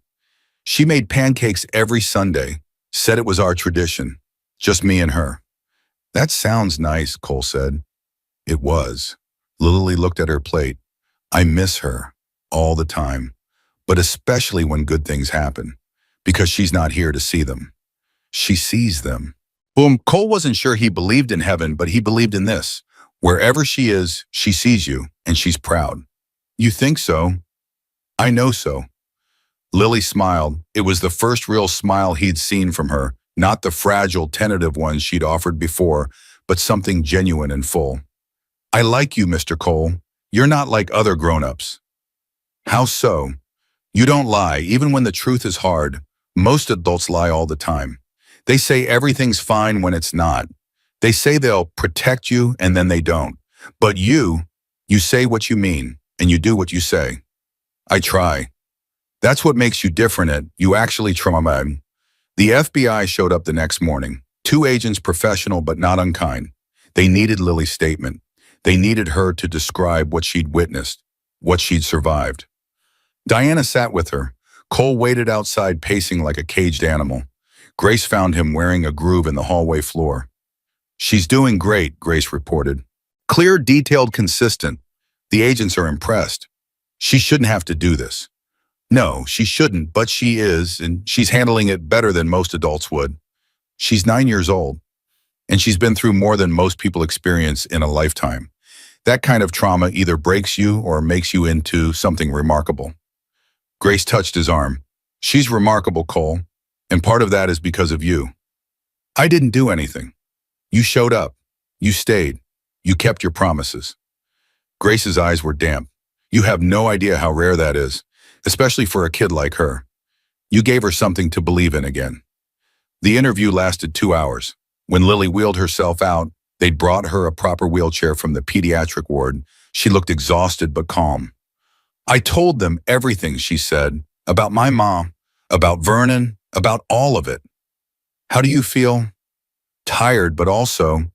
"She made pancakes every Sunday, said it was our tradition, just me and her." "That sounds nice," Cole said. It was. Lily looked at her plate. "I miss her, all the time, but especially when good things happen. because she's not here to see them. She sees them. Boom, Cole wasn't sure he believed in heaven, but he believed in this. Wherever she is, she sees you, and she's proud. You think so? I know so. Lily smiled. It was the first real smile he'd seen from her, not the fragile, tentative ones she'd offered before, but something genuine and full. I like you, Mr. Cole. You're not like other grown-ups. How so? You don't lie, even when the truth is hard. Most adults lie all the time. They say everything's fine when it's not. They say they'll protect you, and then they don't. But you say what you mean, and you do what you say. I try. That's what makes you different, Ed. You actually try. The FBI showed up the next morning. 2 agents, professional but not unkind. They needed Lily's statement. They needed her to describe what she'd witnessed, what she'd survived. Diana sat with her. Cole waited outside, pacing like a caged animal. Grace found him wearing a groove in the hallway floor. She's doing great, Grace reported. Clear, detailed, consistent. The agents are impressed. She shouldn't have to do this. No, she shouldn't, but she is, and she's handling it better than most adults would. She's 9 years old, and she's been through more than most people experience in a lifetime. That kind of trauma either breaks you or makes you into something remarkable. Grace touched his arm. She's remarkable, Cole, and part of that is because of you. I didn't do anything. You showed up. You stayed. You kept your promises. Grace's eyes were damp. You have no idea how rare that is, especially for a kid like her. You gave her something to believe in again. The interview lasted 2 hours. When Lily wheeled herself out, they'd brought her a proper wheelchair from the pediatric ward. She looked exhausted but calm. I told them everything, she said, about my mom, about Vernon, about all of it. How do you feel? Tired, but also,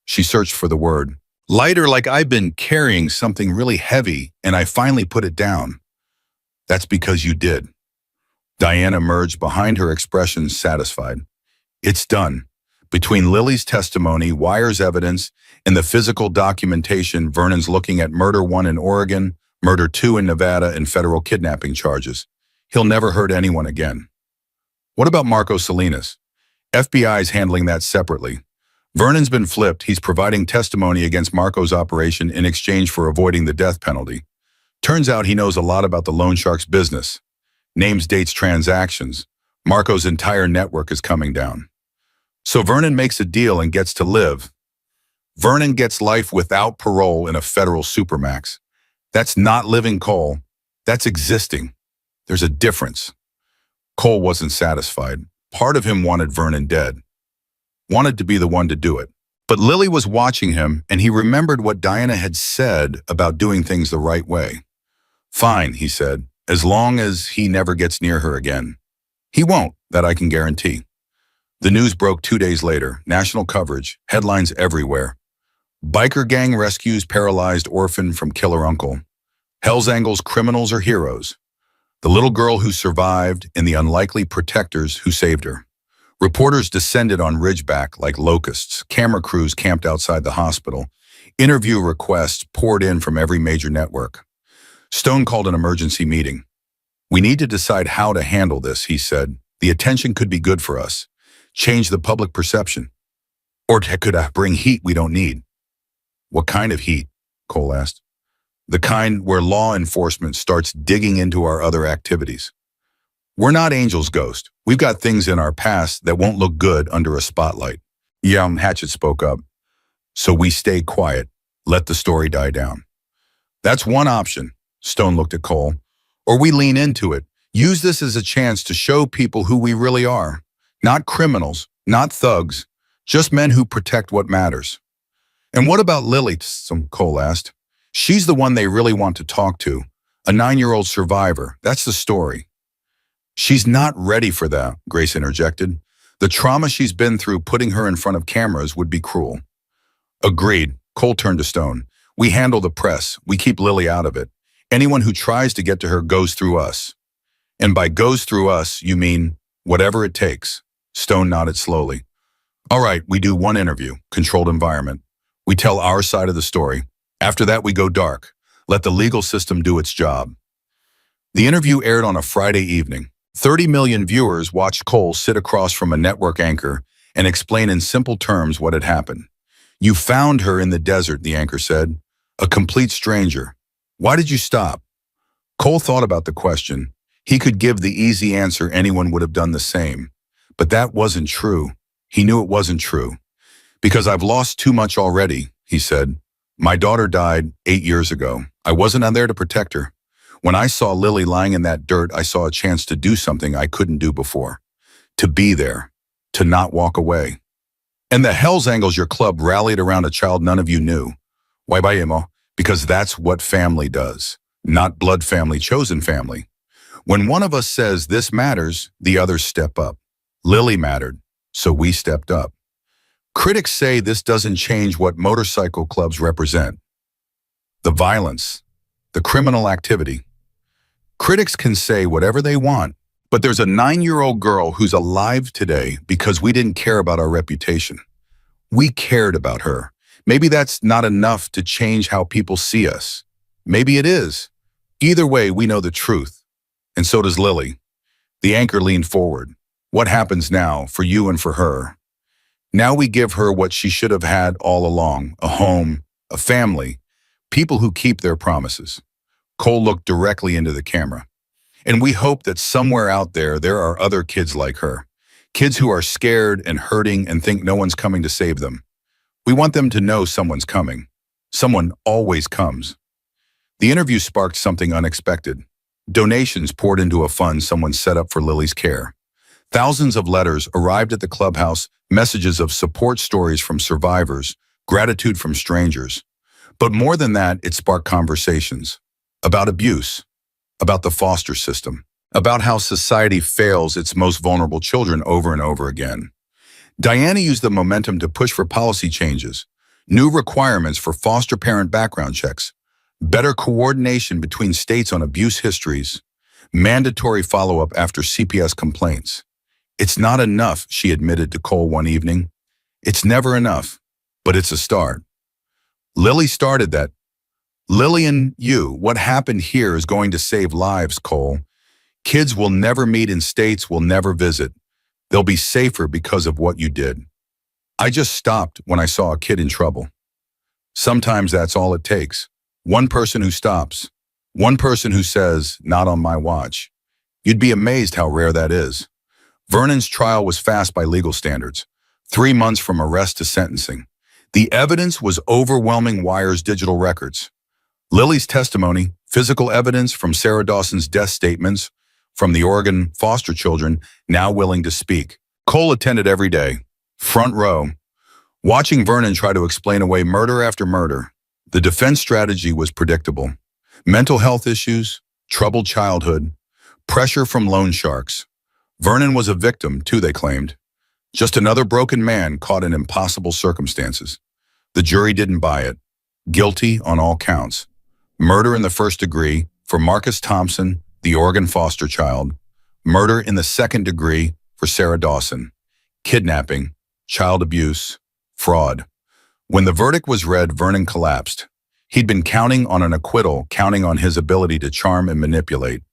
she searched for the word. Lighter, like I've been carrying something really heavy and I finally put it down. That's because you did. Diana emerged behind her, expression satisfied. It's done. Between Lily's testimony, Wire's evidence, and the physical documentation, Vernon's looking at murder 1 in Oregon, murder 2 in Nevada, and federal kidnapping charges. He'll never hurt anyone again. What about Marco Salinas? FBI's handling that separately. Vernon's been flipped. He's providing testimony against Marco's operation in exchange for avoiding the death penalty. Turns out he knows a lot about the loan shark's business. Names, dates, transactions. Marco's entire network is coming down. So Vernon makes a deal and gets to live. Vernon gets life without parole in a federal supermax. That's not living, Cole. That's existing. There's a difference. Cole wasn't satisfied. Part of him wanted Vernon dead. Wanted to be the one to do it. But Lily was watching him, and he remembered what Diana had said about doing things the right way. Fine, he said, as long as he never gets near her again. He won't, that I can guarantee. The news broke 2 days later. National coverage, headlines everywhere. Biker gang rescues paralyzed orphan from killer uncle. Hell's Angles criminals are heroes. The little girl who survived and the unlikely protectors who saved her. Reporters descended on Ridgeback like locusts. Camera crews camped outside the hospital. Interview requests poured in from every major network. Stone called an emergency meeting. We need to decide how to handle this, he said. The attention could be good for us. Change the public perception. Or it could bring heat we don't need. What kind of heat? Cole asked. The kind where law enforcement starts digging into our other activities. We're not Angel's ghost. We've got things in our past that won't look good under a spotlight. Yeah, Hatchet spoke up. So we stay quiet. Let the story die down. That's one option. Stone looked at Cole. Or we lean into it. Use this as a chance to show people who we really are. Not criminals, not thugs, just men who protect what matters. And what about Lily? Cole asked. She's the one they really want to talk to. A 9-year-old survivor. That's the story. She's not ready for that, Grace interjected. The trauma she's been through putting her in front of cameras would be cruel. Agreed. Cole turned to Stone. We handle the press. We keep Lily out of it. Anyone who tries to get to her goes through us. And by goes through us, you mean whatever it takes. Stone nodded slowly. All right, we do one interview, controlled environment. We tell our side of the story. After that, we go dark. Let the legal system do its job. The interview aired on a Friday evening. 30 million viewers watched Cole sit across from a network anchor and explain in simple terms what had happened. You found her in the desert, the anchor said. A complete stranger. Why did you stop? Cole thought about the question. He could give the easy answer, anyone would have done the same. But that wasn't true. He knew it wasn't true. Because I've lost too much already, he said. My daughter died 8 years ago. I wasn't on there to protect her. When I saw Lily lying in that dirt, I saw a chance to do something I couldn't do before. To be there. To not walk away. And the Hells Angels, your club, rallied around a child none of you knew. Why bayemo? Because that's what family does. Not blood family, chosen family. When one of us says this matters, the others step up. Lily mattered, so we stepped up. Critics say this doesn't change what motorcycle clubs represent. The violence, the criminal activity. Critics can say whatever they want, but there's a 9-year-old girl who's alive today because we didn't care about our reputation. We cared about her. Maybe that's not enough to change how people see us. Maybe it is. Either way, we know the truth. And so does Lily. The anchor leaned forward. What happens now for you and for her? Now we give her what she should have had all along, a home, a family, people who keep their promises. Cole looked directly into the camera. And we hope that somewhere out there are other kids like her. Kids who are scared and hurting and think no one's coming to save them. We want them to know someone's coming. Someone always comes. The interview sparked something unexpected. Donations poured into a fund someone set up for Lily's care. Thousands of letters arrived at the clubhouse, messages of support, stories from survivors, gratitude from strangers. But more than that, it sparked conversations about abuse, about the foster system, about how society fails its most vulnerable children over and over again. Diana used the momentum to push for policy changes, new requirements for foster parent background checks, better coordination between states on abuse histories, mandatory follow-up after CPS complaints. It's not enough, she admitted to Cole one evening. It's never enough, but it's a start. Lily started that. Lily and you, what happened here is going to save lives, Cole. Kids will never meet in states we'll never visit. They'll be safer because of what you did. I just stopped when I saw a kid in trouble. Sometimes that's all it takes. One person who stops. One person who says, not on my watch. You'd be amazed how rare that is. Vernon's trial was fast by legal standards. 3 months from arrest to sentencing. The evidence was overwhelming. Wire's digital records. Lily's testimony, physical evidence from Sarah Dawson's death statements, from the Oregon foster children now willing to speak. Cole attended every day, front row, watching Vernon try to explain away murder after murder. The defense strategy was predictable. Mental health issues, troubled childhood, pressure from loan sharks. Vernon was a victim, too, they claimed. Just another broken man caught in impossible circumstances. The jury didn't buy it. Guilty on all counts. Murder in the first degree for Marcus Thompson, the Oregon foster child. Murder in the second degree for Sarah Dawson. Kidnapping, child abuse, fraud. When the verdict was read, Vernon collapsed. He'd been counting on an acquittal, counting on his ability to charm and manipulate.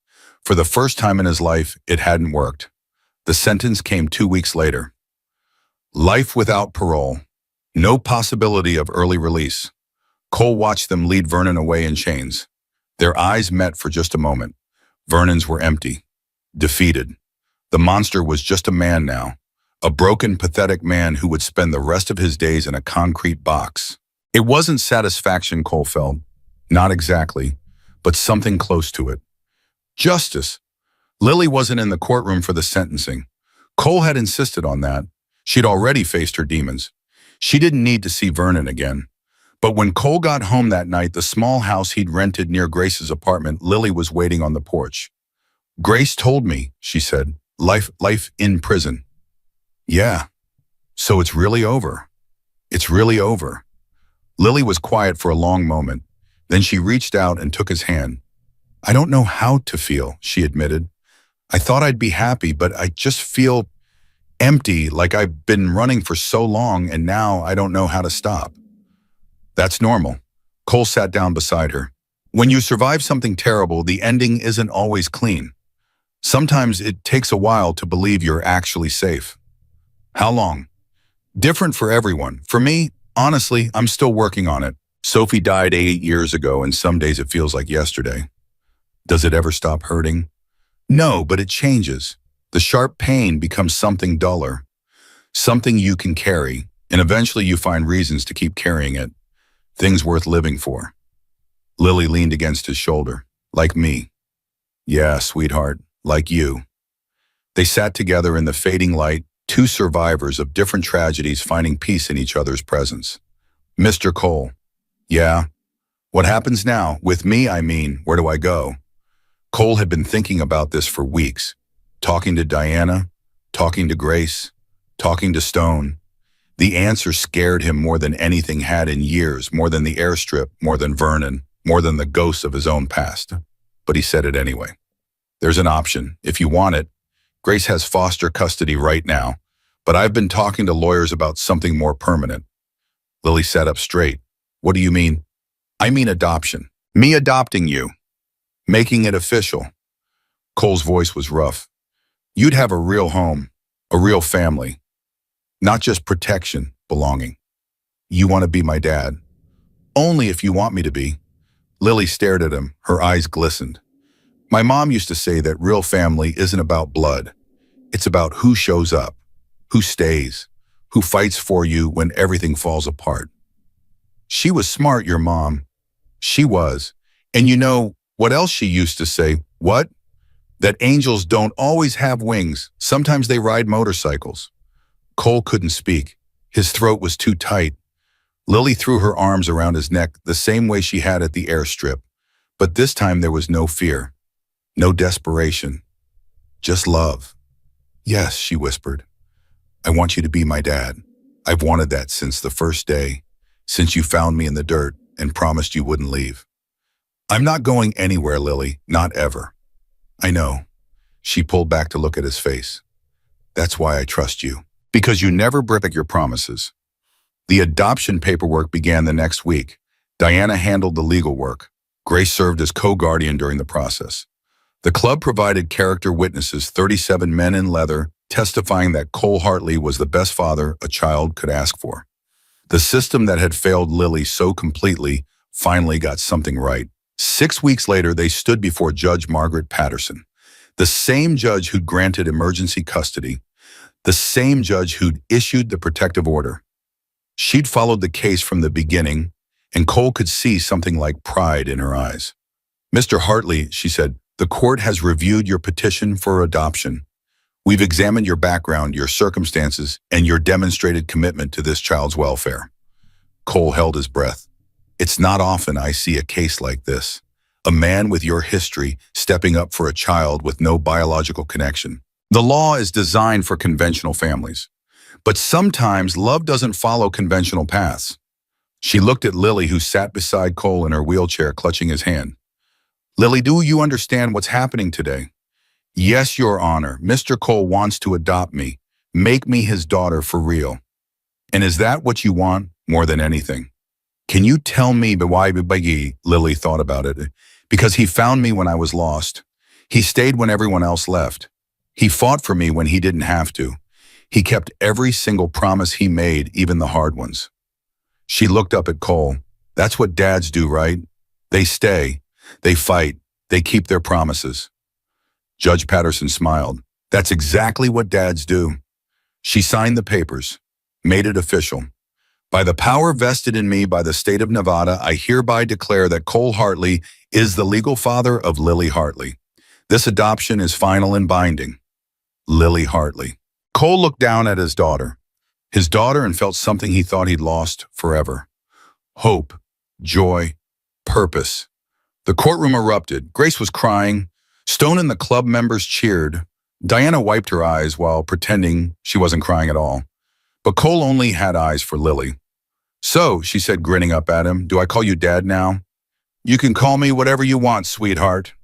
For the first time in his life, it hadn't worked. The sentence came 2 weeks later. Life without parole. No possibility of early release. Cole watched them lead Vernon away in chains. Their eyes met for just a moment. Vernon's were empty, defeated. The monster was just a man now, a broken, pathetic man who would spend the rest of his days in a concrete box. It wasn't satisfaction, Cole felt. Not exactly, but something close to it. Justice. Lily wasn't in the courtroom for the sentencing. Cole had insisted on that. She'd already faced her demons. She didn't need to see Vernon again. But when Cole got home that night, the small house he'd rented near Grace's apartment, Lily was waiting on the porch. Grace told me, she said, life in prison. Yeah, so it's really over. It's really over. Lily was quiet for a long moment. Then she reached out and took his hand. I don't know how to feel, she admitted. I thought I'd be happy, but I just feel empty, like I've been running for so long and now I don't know how to stop. That's normal. Cole sat down beside her. When you survive something terrible, the ending isn't always clean. Sometimes it takes a while to believe you're actually safe. How long? Different for everyone. For me, honestly, I'm still working on it. Sophie died 8 years ago, and some days it feels like yesterday. Does it ever stop hurting? No, but it changes. The sharp pain becomes something duller, something you can carry, and eventually you find reasons to keep carrying it, things worth living for. Lily leaned against his shoulder. Like me. Yeah, sweetheart, like you. They sat together in the fading light, two survivors of different tragedies finding peace in each other's presence. Mr. Cole. Yeah. What happens now? With me, I mean, where do I go? Cole had been thinking about this for weeks. Talking to Diana, talking to Grace, talking to Stone. The answer scared him more than anything had in years, more than the airstrip, more than Vernon, more than the ghosts of his own past. But he said it anyway. There's an option, if you want it. Grace has foster custody right now, but I've been talking to lawyers about something more permanent. Lily sat up straight. What do you mean? I mean adoption. Me adopting you. Making it official. Cole's voice was rough. You'd have a real home, a real family. Not just protection, belonging. You want to be my dad? Only if you want me to be. Lily stared at him, her eyes glistened. My mom used to say that real family isn't about blood. It's about who shows up, who stays, who fights for you when everything falls apart. She was smart, your mom. She was. And you know what else she used to say? What? That angels don't always have wings. Sometimes they ride motorcycles. Cole couldn't speak. His throat was too tight. Lily threw her arms around his neck the same way she had at the airstrip. But this time there was no fear, no desperation, just love. Yes, she whispered. I want you to be my dad. I've wanted that since the first day, since you found me in the dirt and promised you wouldn't leave. I'm not going anywhere, Lily, not ever. I know. She pulled back to look at his face. That's why I trust you. Because you never break your promises. The adoption paperwork began the next week. Diana handled the legal work. Grace served as co-guardian during the process. The club provided character witnesses, 37 men in leather, testifying that Cole Hartley was the best father a child could ask for. The system that had failed Lily so completely finally got something right. 6 weeks later, they stood before Judge Margaret Patterson, the same judge who'd granted emergency custody, the same judge who'd issued the protective order. She'd followed the case from the beginning, and Cole could see something like pride in her eyes. Mr. Hartley, she said, the court has reviewed your petition for adoption. We've examined your background, your circumstances, and your demonstrated commitment to this child's welfare. Cole held his breath. It's not often I see a case like this. A man with your history stepping up for a child with no biological connection. The law is designed for conventional families. But sometimes love doesn't follow conventional paths. She looked at Lily, who sat beside Cole in her wheelchair, clutching his hand. Lily, do you understand what's happening today? Yes, Your Honor. Mr. Cole wants to adopt me, make me his daughter for real. And is that what you want more than anything? Can you tell me why? Lily thought about it. Because he found me when I was lost. He stayed when everyone else left. He fought for me when he didn't have to. He kept every single promise he made, even the hard ones. She looked up at Cole. That's what dads do, right? They stay, they fight, they keep their promises. Judge Patterson smiled. That's exactly what dads do. She signed the papers, made it official. By the power vested in me by the state of Nevada, I hereby declare that Cole Hartley is the legal father of Lily Hartley. This adoption is final and binding. Lily Hartley. Cole looked down at his daughter, and felt something he thought he'd lost forever. Hope, joy, purpose. The courtroom erupted. Grace was crying. Stone and the club members cheered. Diana wiped her eyes while pretending she wasn't crying at all. But Cole only had eyes for Lily. So, she said, grinning up at him, do I call you Dad now? You can call me whatever you want, sweetheart.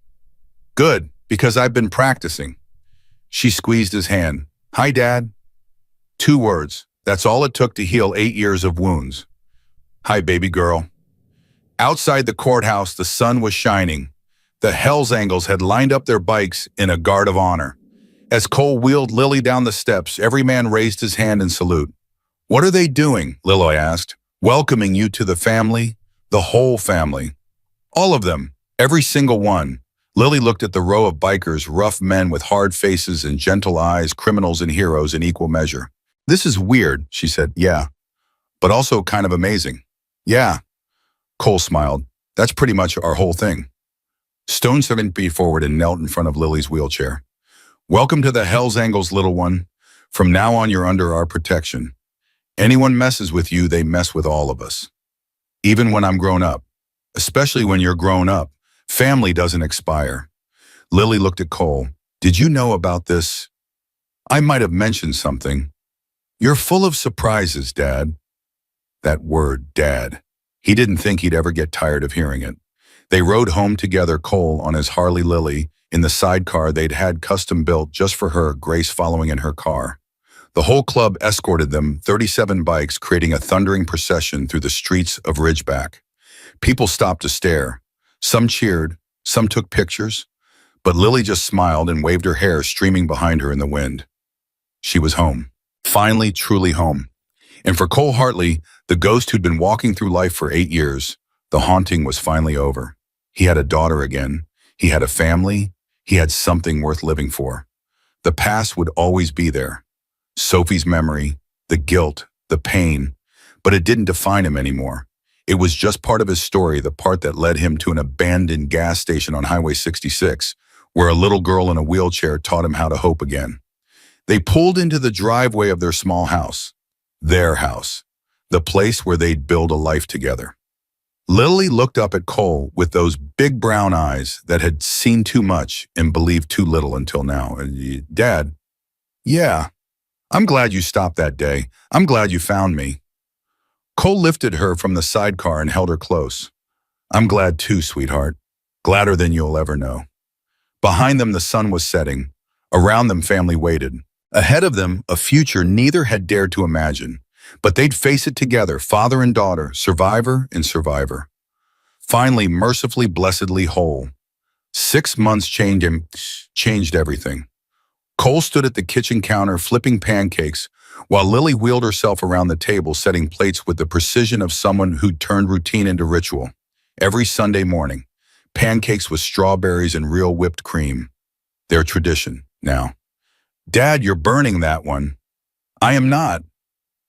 Good, because I've been practicing. She squeezed his hand. Hi, Dad. 2 words. That's all it took to heal 8 years of wounds. Hi, baby girl. Outside the courthouse, the sun was shining. The Hells Angels had lined up their bikes in a guard of honor. As Cole wheeled Lily down the steps, every man raised his hand in salute. "What are they doing?" Lily asked. "Welcoming you to the family, the whole family." "All of them, every single one." Lily looked at the row of bikers, rough men with hard faces and gentle eyes, criminals and heroes in equal measure. "This is weird," she said. "Yeah, but also kind of amazing." "Yeah," Cole smiled. "That's pretty much our whole thing." Stone 7 feet forward and knelt in front of Lily's wheelchair. "Welcome to the Hells Angels, little one. From now on, you're under our protection. Anyone messes with you, they mess with all of us. Even when I'm grown up. Especially when you're grown up. Family doesn't expire." Lily looked at Cole. "Did you know about this? I might have mentioned something." "You're full of surprises, Dad." That word, Dad. He didn't think he'd ever get tired of hearing it. They rode home together, Cole on his Harley, Lily in the sidecar they'd had custom built just for her, Grace following in her car. The whole club escorted them, 37 bikes, creating a thundering procession through the streets of Ridgeback. People stopped to stare. Some cheered, some took pictures, but Lily just smiled and waved her hair streaming behind her in the wind. She was home. Finally, truly home. And for Cole Hartley, the ghost who'd been walking through life for 8 years, the haunting was finally over. He had a daughter again. He had a family. He had something worth living for. The past would always be there. Sophie's memory, the guilt, the pain, but it didn't define him anymore. It was just part of his story, the part that led him to an abandoned gas station on Highway 66, where a little girl in a wheelchair taught him how to hope again. They pulled into the driveway of their small house, their house, the place where they'd build a life together. Lily looked up at Cole with those big brown eyes that had seen too much and believed too little until now. "Dad, yeah, I'm glad you stopped that day. I'm glad you found me." Cole lifted her from the sidecar and held her close. "I'm glad too, sweetheart. Gladder than you'll ever know." Behind them, the sun was setting. Around them, family waited. Ahead of them, a future neither had dared to imagine. But they'd face it together, father and daughter, survivor and survivor. Finally, mercifully, blessedly whole. 6 months changed everything. Cole stood at the kitchen counter flipping pancakes, while Lily wheeled herself around the table setting plates with the precision of someone who'd turned routine into ritual. Every Sunday morning, pancakes with strawberries and real whipped cream. Their tradition now. "Dad, you're burning that one." "I am not.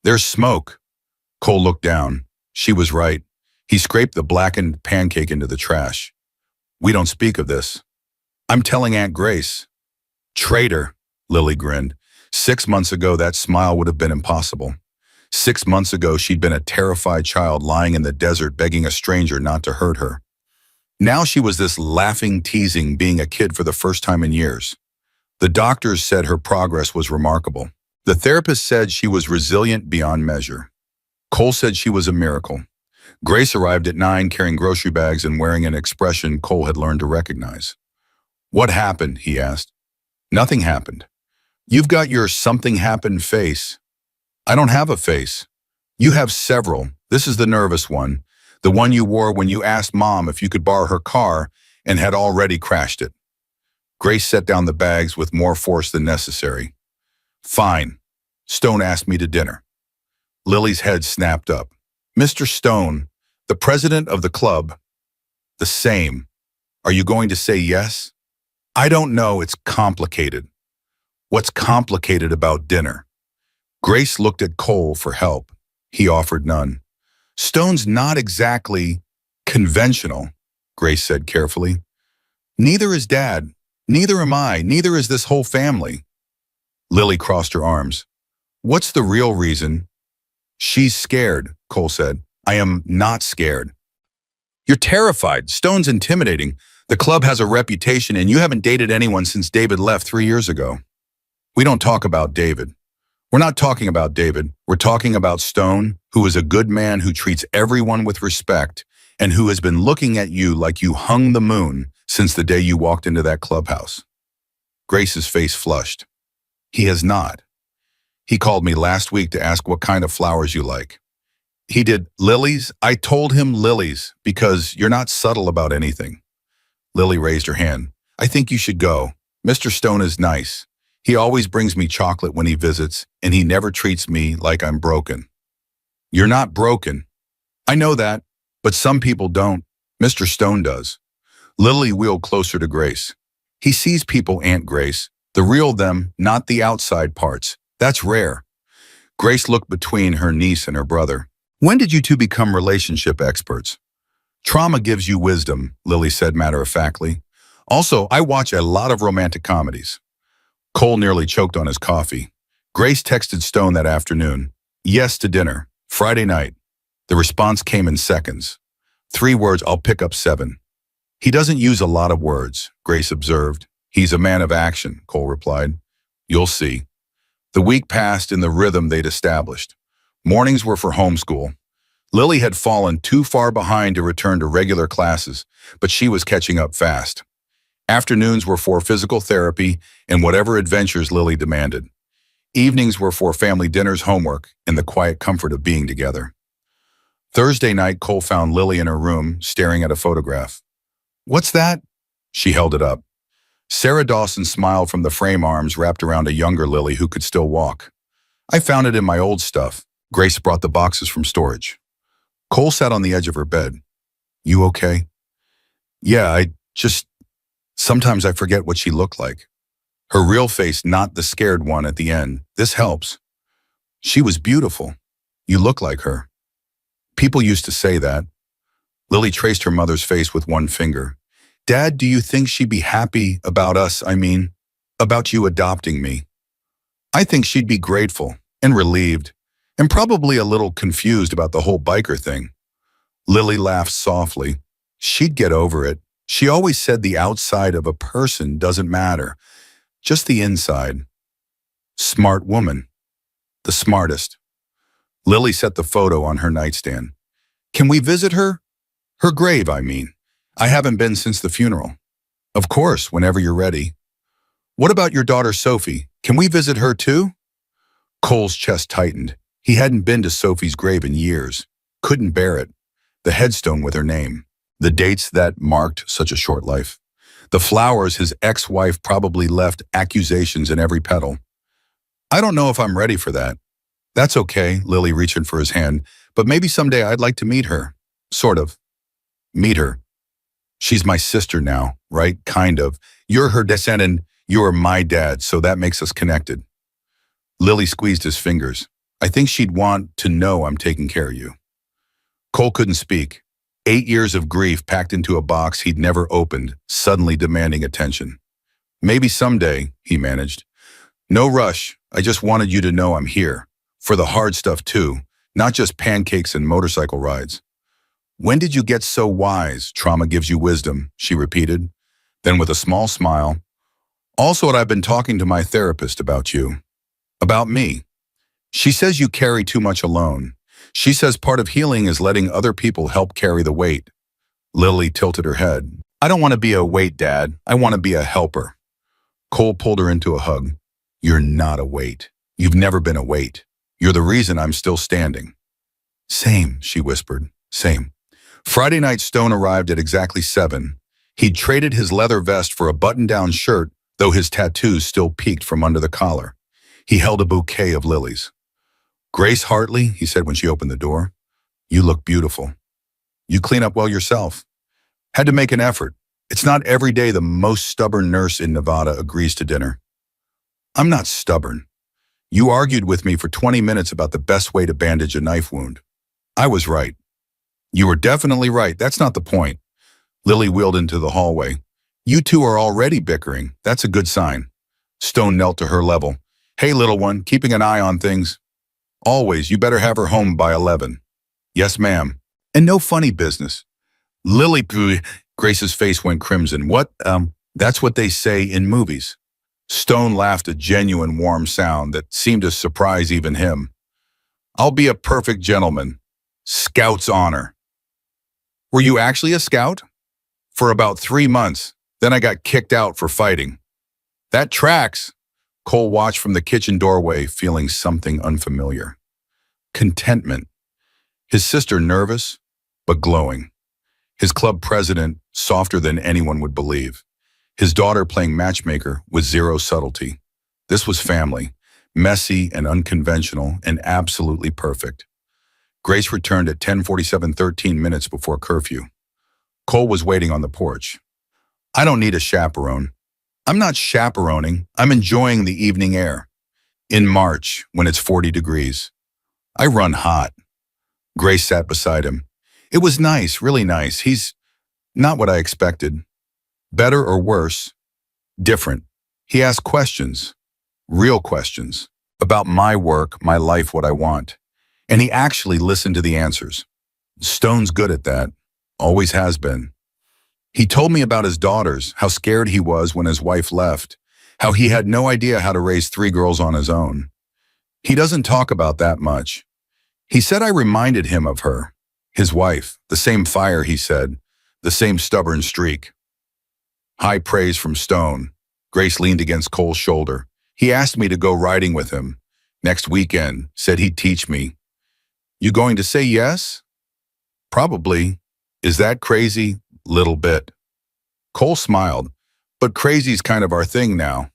There's smoke." Cole looked down. She was right. He scraped the blackened pancake into the trash. "We don't speak of this. I'm telling Aunt Grace." "Traitor," Lily grinned. 6 months ago, that smile would have been impossible. 6 months ago, she'd been a terrified child lying in the desert begging a stranger not to hurt her. Now she was this laughing, teasing, being a kid for the first time in years. The doctors said her progress was remarkable. The therapist said she was resilient beyond measure. Cole said she was a miracle. Grace arrived at 9 carrying grocery bags and wearing an expression Cole had learned to recognize. "What happened?" he asked. "Nothing happened. You've got your something happened face." "I don't have a face." "You have several. This is the nervous one. The one you wore when you asked Mom if you could borrow her car and had already crashed it." Grace set down the bags with more force than necessary. "Fine. Stone asked me to dinner." Lily's head snapped up. "Mr. Stone, the president of the club." "The same. Are you going to say yes?" "I don't know. It's complicated." "What's complicated about dinner?" Grace looked at Cole for help. He offered none. "Stone's not exactly conventional," Grace said carefully. "Neither is Dad. Neither am I. Neither is this whole family." Lily crossed her arms. "What's the real reason?" "She's scared," Cole said. "I am not scared." "You're terrified. Stone's intimidating. The club has a reputation and you haven't dated anyone since David left 3 years ago." "We don't talk about David." "We're not talking about David. We're talking about Stone, who is a good man who treats everyone with respect and who has been looking at you like you hung the moon since the day you walked into that clubhouse." Grace's face flushed. "He has not. He called me last week to ask what kind of flowers you like." "He did lilies?" "I told him lilies because you're not subtle about anything." Lily raised her hand. I think you should go. Mr. Stone is nice. He always brings me chocolate when he visits, and he never treats me like I'm broken. You're not broken. I know that, but some people don't. Mr. Stone does. Lily wheeled closer to Grace. He sees people, Aunt Grace. The real them, not the outside parts. That's rare. Grace looked between her niece and her brother. When did you two become relationship experts? Trauma gives you wisdom, Lily said matter-of-factly. Also, I watch a lot of romantic comedies. Cole nearly choked on his coffee. Grace texted Stone that afternoon. Yes to dinner. Friday night. The response came in seconds. 3 words, I'll pick up 7. He doesn't use a lot of words, Grace observed. He's a man of action, Cole replied. You'll see. The week passed in the rhythm they'd established. Mornings were for homeschool. Lily had fallen too far behind to return to regular classes, but she was catching up fast. Afternoons were for physical therapy and whatever adventures Lily demanded. Evenings were for family dinners, homework, and the quiet comfort of being together. Thursday night, Cole found Lily in her room, staring at a photograph. What's that? She held it up. Sarah Dawson smiled from the frame, arms wrapped around a younger Lily who could still walk. I found it in my old stuff. Grace brought the boxes from storage. Cole sat on the edge of her bed. You okay? Yeah, sometimes I forget what she looked like. Her real face, not the scared one at the end. This helps. She was beautiful. You look like her. People used to say that. Lily traced her mother's face with one finger. Dad, do you think she'd be happy about us, about you adopting me? I think she'd be grateful and relieved and probably a little confused about the whole biker thing. Lily laughed softly. She'd get over it. She always said the outside of a person doesn't matter, just the inside. Smart woman. The smartest. Lily set the photo on her nightstand. Can we visit her? Her grave, I mean. I haven't been since the funeral. Of course, whenever you're ready. What about your daughter Sophie? Can we visit her too? Cole's chest tightened. He hadn't been to Sophie's grave in years. Couldn't bear it. The headstone with her name. The dates that marked such a short life. The flowers his ex-wife probably left, accusations in every petal. I don't know if I'm ready for that. That's okay, Lily reaching for his hand, but maybe someday I'd like to meet her. Sort of. Meet her. She's my sister now, right? Kind of. You're her descendant, you're my dad, so that makes us connected. Lily squeezed his fingers. I think she'd want to know I'm taking care of you. Cole couldn't speak. 8 years of grief packed into a box he'd never opened, suddenly demanding attention. Maybe someday, he managed. No rush, I just wanted you to know I'm here. For the hard stuff too, not just pancakes and motorcycle rides. When did you get so wise? Trauma gives you wisdom, she repeated. Then with a small smile, also what I've been talking to my therapist about you. About me. She says you carry too much alone. She says part of healing is letting other people help carry the weight. Lily tilted her head. I don't want to be a weight, Dad. I want to be a helper. Cole pulled her into a hug. You're not a weight. You've never been a weight. You're the reason I'm still standing. Same, she whispered. Same. Friday night, Stone arrived at exactly 7. He'd traded his leather vest for a button-down shirt, though his tattoos still peeked from under the collar. He held a bouquet of lilies. Grace Hartley, he said when she opened the door, you look beautiful. You clean up well yourself. Had to make an effort. It's not every day the most stubborn nurse in Nevada agrees to dinner. I'm not stubborn. You argued with me for 20 minutes about the best way to bandage a knife wound. I was right. You were definitely right. That's not the point. Lily wheeled into the hallway. You two are already bickering. That's a good sign. Stone knelt to her level. Hey, little one, keeping an eye on things. Always, you better have her home by 11. Yes, ma'am. And no funny business. Lily, Grace's face went crimson. What? That's what they say in movies. Stone laughed, a genuine warm sound that seemed to surprise even him. I'll be a perfect gentleman. Scout's honor. Were you actually a scout? For about 3 months. Then I got kicked out for fighting. That tracks. Cole watched from the kitchen doorway, feeling something unfamiliar. Contentment. His sister nervous, but glowing. His club president softer than anyone would believe. His daughter playing matchmaker with zero subtlety. This was family, messy and unconventional and absolutely perfect. Grace returned at 10:47, 13 minutes before curfew. Cole was waiting on the porch. I don't need a chaperone. I'm not chaperoning. I'm enjoying the evening air. In March, when it's 40 degrees. I run hot. Grace sat beside him. It was nice, really nice. He's not what I expected. Better or worse? Different. He asked questions, real questions, about my work, my life, what I want. And he actually listened to the answers. Stone's good at that. Always has been. He told me about his daughters, how scared he was when his wife left, how he had no idea how to raise 3 girls on his own. He doesn't talk about that much. He said I reminded him of her, his wife, the same fire, he said, the same stubborn streak. High praise from Stone. Grace leaned against Cole's shoulder. He asked me to go riding with him. Next weekend, said he'd teach me. You going to say yes? Probably. Is that crazy? Little bit. Cole smiled, but crazy's kind of our thing now.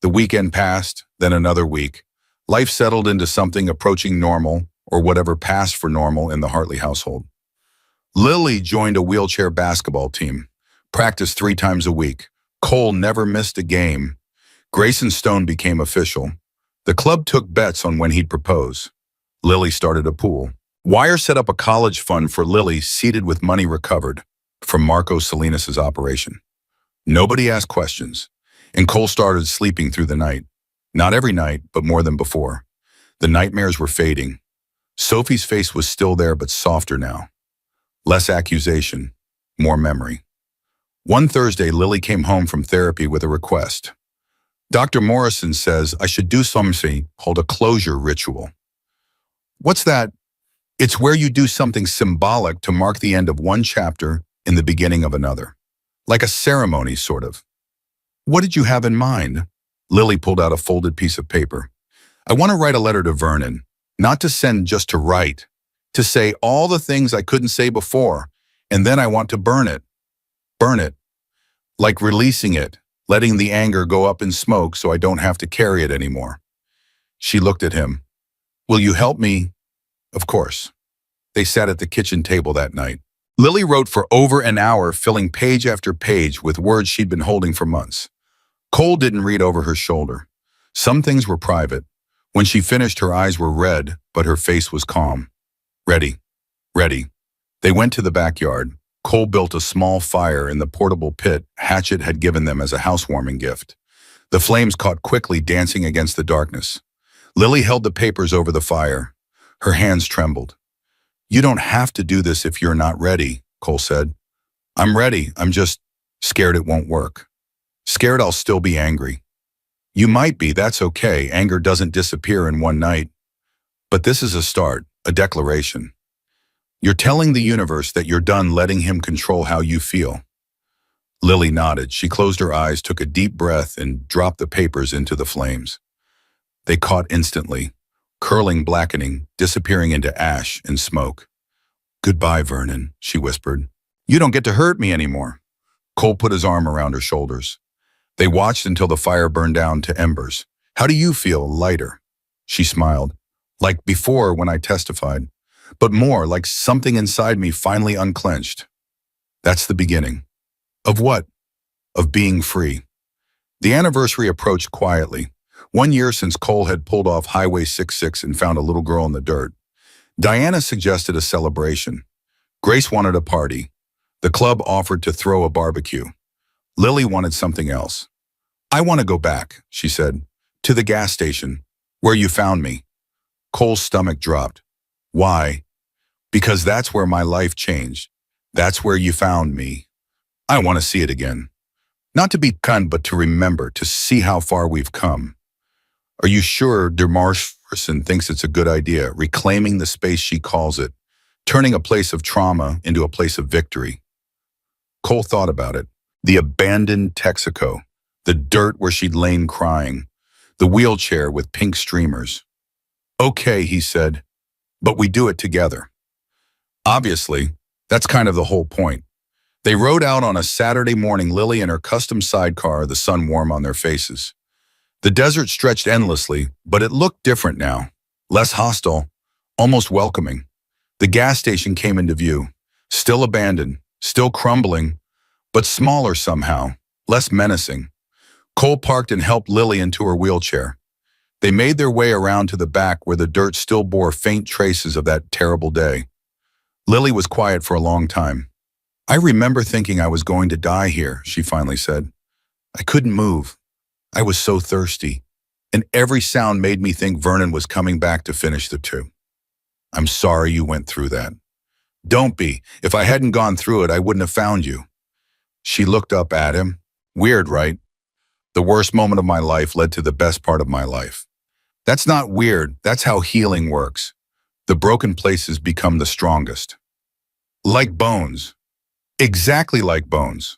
The weekend passed, then another week. Life settled into something approaching normal, or whatever passed for normal in the Hartley household. Lily joined a wheelchair basketball team, practiced 3 times a week. Cole never missed a game. Grace and Stone became official. The club took bets on when he'd propose. Lily started a pool. Wire set up a college fund for Lily, seeded with money recovered from Marco Salinas' operation. Nobody asked questions, and Cole started sleeping through the night. Not every night, but more than before. The nightmares were fading. Sophie's face was still there, but softer now. Less accusation, more memory. One Thursday, Lily came home from therapy with a request. Dr. Morrison says I should do something called a closure ritual. What's that? It's where you do something symbolic to mark the end of one chapter in the beginning of another. Like a ceremony, sort of. What did you have in mind? Lily pulled out a folded piece of paper. I want to write a letter to Vernon, not to send, just to write, to say all the things I couldn't say before, and then I want to burn it. Burn it. Like releasing it, letting the anger go up in smoke so I don't have to carry it anymore. She looked at him. Will you help me? Of course. They sat at the kitchen table that night. Lily wrote for over an hour, filling page after page with words she'd been holding for months. Cole didn't read over her shoulder. Some things were private. When she finished, her eyes were red, but her face was calm. Ready. Ready. They went to the backyard. Cole built a small fire in the portable pit Hatchet had given them as a housewarming gift. The flames caught quickly, dancing against the darkness. Lily held the papers over the fire. Her hands trembled. You don't have to do this if you're not ready, Cole said. I'm ready. I'm just scared it won't work. Scared I'll still be angry. You might be, that's okay. Anger doesn't disappear in one night. But this is a start, a declaration. You're telling the universe that you're done letting him control how you feel. Lily nodded. She closed her eyes, took a deep breath, and dropped the papers into the flames. They caught instantly, curling, blackening, disappearing into ash and smoke. Goodbye, Vernon, she whispered. You don't get to hurt me anymore. Cole put his arm around her shoulders. They watched until the fire burned down to embers. How do you feel? Lighter. She smiled. Like before when I testified, but more like something inside me finally unclenched. That's the beginning. Of what? Of being free. The anniversary approached quietly. 1 year since Cole had pulled off Highway 66 and found a little girl in the dirt. Diana suggested a celebration. Grace wanted a party. The club offered to throw a barbecue. Lily wanted something else. I want to go back, she said, to the gas station, where you found me. Cole's stomach dropped. Why? Because that's where my life changed. That's where you found me. I want to see it again. Not to be kind, but to remember, to see how far we've come. Are you sure Demarson thinks it's a good idea, reclaiming the space she calls it, turning a place of trauma into a place of victory? Cole thought about it. The abandoned Texaco, the dirt where she'd lain crying, the wheelchair with pink streamers. Okay, he said, but we do it together. Obviously, that's kind of the whole point. They rode out on a Saturday morning, Lily in her custom sidecar, the sun warm on their faces. The desert stretched endlessly, but it looked different now. Less hostile, almost welcoming. The gas station came into view. Still abandoned, still crumbling, but smaller somehow, less menacing. Cole parked and helped Lily into her wheelchair. They made their way around to the back where the dirt still bore faint traces of that terrible day. Lily was quiet for a long time. "I remember thinking I was going to die here," she finally said. "I couldn't move. I was so thirsty. And every sound made me think Vernon was coming back to finish the two. I'm sorry you went through that." "Don't be. If I hadn't gone through it, I wouldn't have found you." She looked up at him. Weird, right? The worst moment of my life led to the best part of my life. That's not weird. That's how healing works. The broken places become the strongest. Like bones. Exactly like bones.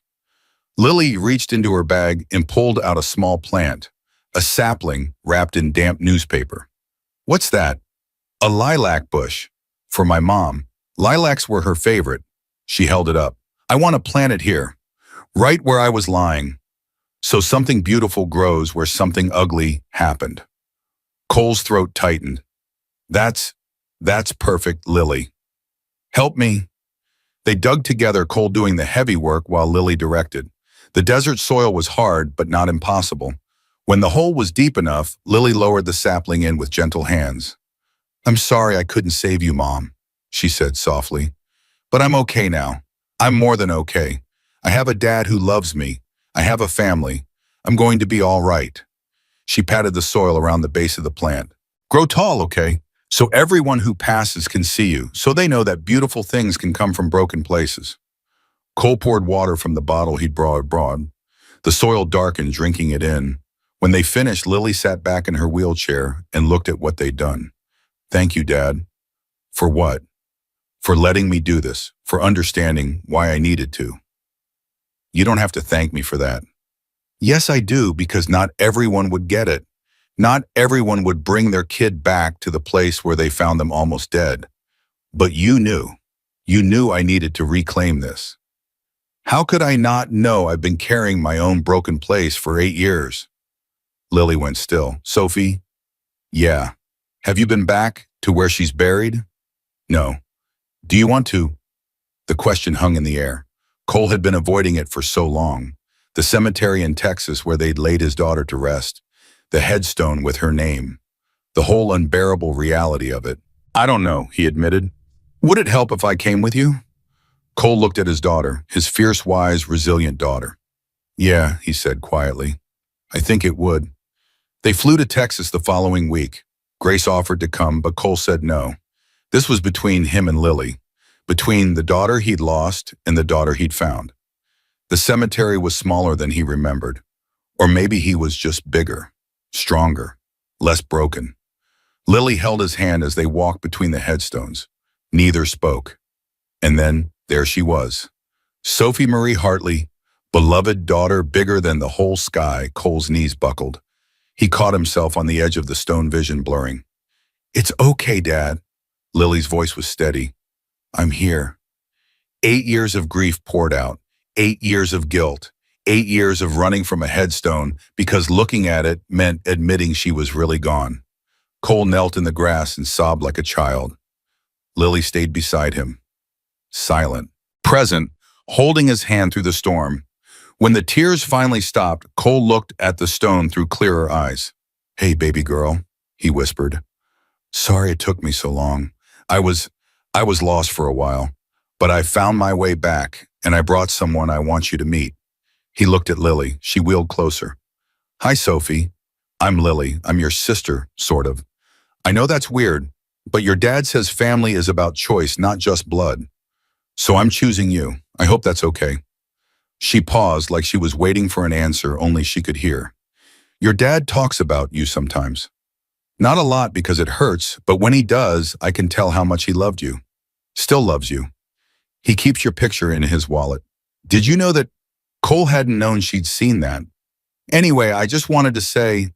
Lily reached into her bag and pulled out a small plant, a sapling wrapped in damp newspaper. "What's that?" "A lilac bush. For my mom. Lilacs were her favorite." She held it up. "I want to plant it here, right where I was lying, so something beautiful grows where something ugly happened." Cole's throat tightened. That's perfect, Lily. "Help me." They dug together, Cole doing the heavy work while Lily directed. The desert soil was hard, but not impossible. When the hole was deep enough, Lily lowered the sapling in with gentle hands. "I'm sorry I couldn't save you, Mom," she said softly. "But I'm okay now. I'm more than okay. I have a dad who loves me. I have a family. I'm going to be all right." She patted the soil around the base of the plant. "Grow tall, okay? So everyone who passes can see you, so they know that beautiful things can come from broken places." Cole poured water from the bottle he'd brought abroad. The soil darkened, drinking it in. When they finished, Lily sat back in her wheelchair and looked at what they'd done. "Thank you, Dad." "For what?" "For letting me do this, for understanding why I needed to." "You don't have to thank me for that." "Yes, I do, because not everyone would get it. Not everyone would bring their kid back to the place where they found them almost dead. But you knew. You knew I needed to reclaim this." "How could I not know I've been carrying my own broken place for 8 years? Lily went still. "Sophie?" "Yeah." "Have you been back to where she's buried?" "No." "Do you want to?" The question hung in the air. Cole had been avoiding it for so long. The cemetery in Texas where they'd laid his daughter to rest. The headstone with her name. The whole unbearable reality of it. "I don't know," he admitted. "Would it help if I came with you?" Cole looked at his daughter, his fierce, wise, resilient daughter. "Yeah," he said quietly. "I think it would." They flew to Texas the following week. Grace offered to come, but Cole said no. This was between him and Lily, between the daughter he'd lost and the daughter he'd found. The cemetery was smaller than he remembered. Or maybe he was just bigger, stronger, less broken. Lily held his hand as they walked between the headstones. Neither spoke. And then, there she was. Sophie Marie Hartley, beloved daughter bigger than the whole sky. Cole's knees buckled. He caught himself on the edge of the stone, vision blurring. "It's okay, Dad." Lily's voice was steady. "I'm here." 8 years of grief poured out. 8 years of guilt. 8 years of running from a headstone because looking at it meant admitting she was really gone. Cole knelt in the grass and sobbed like a child. Lily stayed beside him, silent, present, holding his hand through the storm. When the tears finally stopped, Cole looked at the stone through clearer eyes. "Hey, baby girl," he whispered. "Sorry it took me so long. I was lost for a while, but I found my way back, and I brought someone I want you to meet." He looked at Lily. She wheeled closer. "Hi, Sophie. I'm Lily. I'm your sister, sort of. I know that's weird, but your dad says family is about choice, not just blood. So I'm choosing you. I hope that's okay." She paused like she was waiting for an answer only she could hear. "Your dad talks about you sometimes. Not a lot because it hurts, but when he does, I can tell how much he loved you. Still loves you. He keeps your picture in his wallet." Did you know that? Cole hadn't known she'd seen that. "Anyway, I just wanted to say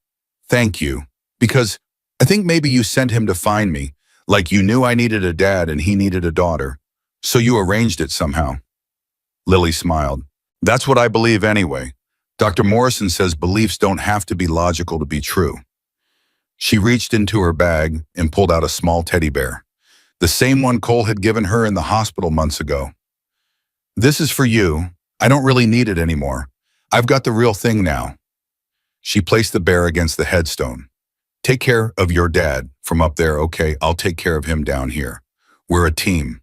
thank you, because I think maybe you sent him to find me, like you knew I needed a dad and he needed a daughter. So you arranged it somehow." Lily smiled. That's what I believe anyway. Dr. Morrison says beliefs don't have to be logical to be true. She reached into her bag and pulled out a small teddy bear, the same one Cole had given her in the hospital months ago. This is for you. I don't really need it anymore. I've got the real thing now. She placed the bear against the headstone. Take care of your dad from up there, okay? I'll take care of him down here. We're a team.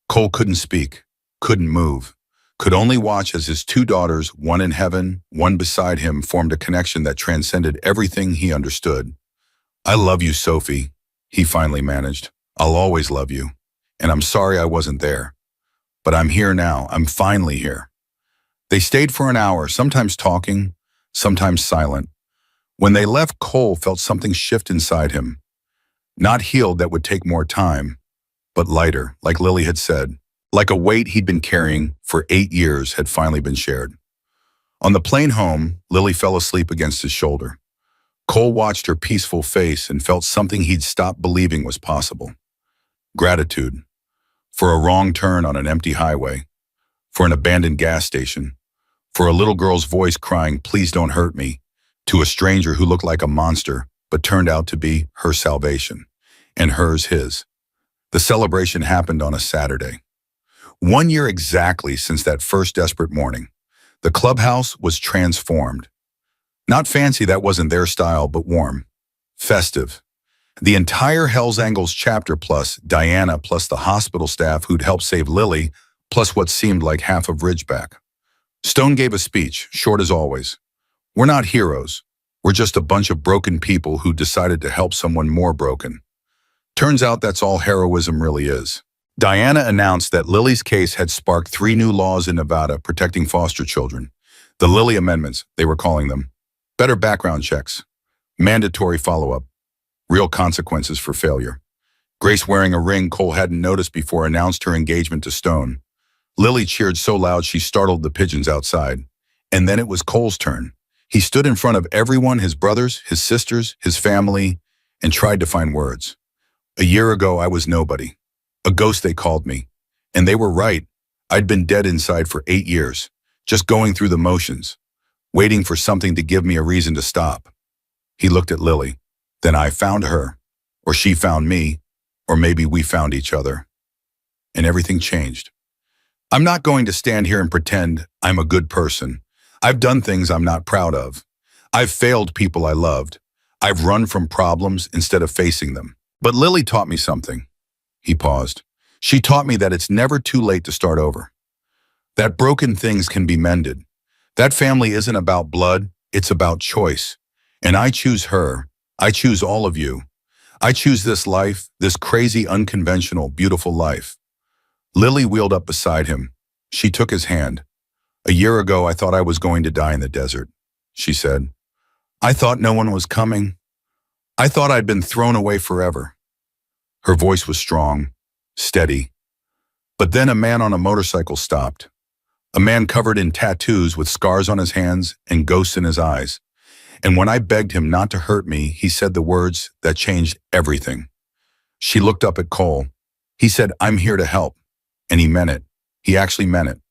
Cole couldn't speak, couldn't move, could only watch as his two daughters, one in heaven, one beside him, formed a connection that transcended everything he understood. I love you, Sophie, he finally managed. I'll always love you. And I'm sorry I wasn't there. But I'm here now. I'm finally here. They stayed for an hour, sometimes talking, sometimes silent. When they left, Cole felt something shift inside him. Not healed, that would take more time, but lighter, like Lily had said. Like a weight he'd been carrying for 8 years had finally been shared. On the plane home, Lily fell asleep against his shoulder. Cole watched her peaceful face and felt something he'd stopped believing was possible. Gratitude. For a wrong turn on an empty highway. For an abandoned gas station. For a little girl's voice crying, "Please don't hurt me," to a stranger who looked like a monster, but turned out to be her salvation, and hers his. The celebration happened on a Saturday. 1 year exactly since that first desperate morning. The clubhouse was transformed. Not fancy, that wasn't their style, but warm. Festive. The entire Hell's Angles chapter plus Diana plus the hospital staff who'd helped save Lily, plus what seemed like half of Ridgeback. Stone gave a speech, short as always. We're not heroes. We're just a bunch of broken people who decided to help someone more broken. Turns out that's all heroism really is. Diana announced that Lily's case had sparked 3 new laws in Nevada protecting foster children. The Lily Amendments, they were calling them. Better background checks. Mandatory follow-up. Real consequences for failure. Grace, wearing a ring Cole hadn't noticed before, announced her engagement to Stone. Lily cheered so loud she startled the pigeons outside. And then it was Cole's turn. He stood in front of everyone, his brothers, his sisters, his family, and tried to find words. A year ago, I was nobody. A ghost, they called me. And they were right. I'd been dead inside for 8 years, just going through the motions, waiting for something to give me a reason to stop. He looked at Lily. Then I found her, or she found me, or maybe we found each other. And everything changed. I'm not going to stand here and pretend I'm a good person. I've done things I'm not proud of. I've failed people I loved. I've run from problems instead of facing them. But Lily taught me something. He paused. She taught me that it's never too late to start over. That broken things can be mended. That family isn't about blood, it's about choice. And I choose her. I choose all of you. I choose this life, this crazy, unconventional, beautiful life. Lily wheeled up beside him. She took his hand. A year ago, I thought I was going to die in the desert, she said. I thought no one was coming. I thought I'd been thrown away forever. Her voice was strong, steady. But then a man on a motorcycle stopped. A man covered in tattoos with scars on his hands and ghosts in his eyes. And when I begged him not to hurt me, he said the words that changed everything. She looked up at Cole. He said, "I'm here to help." And he meant it. He actually meant it.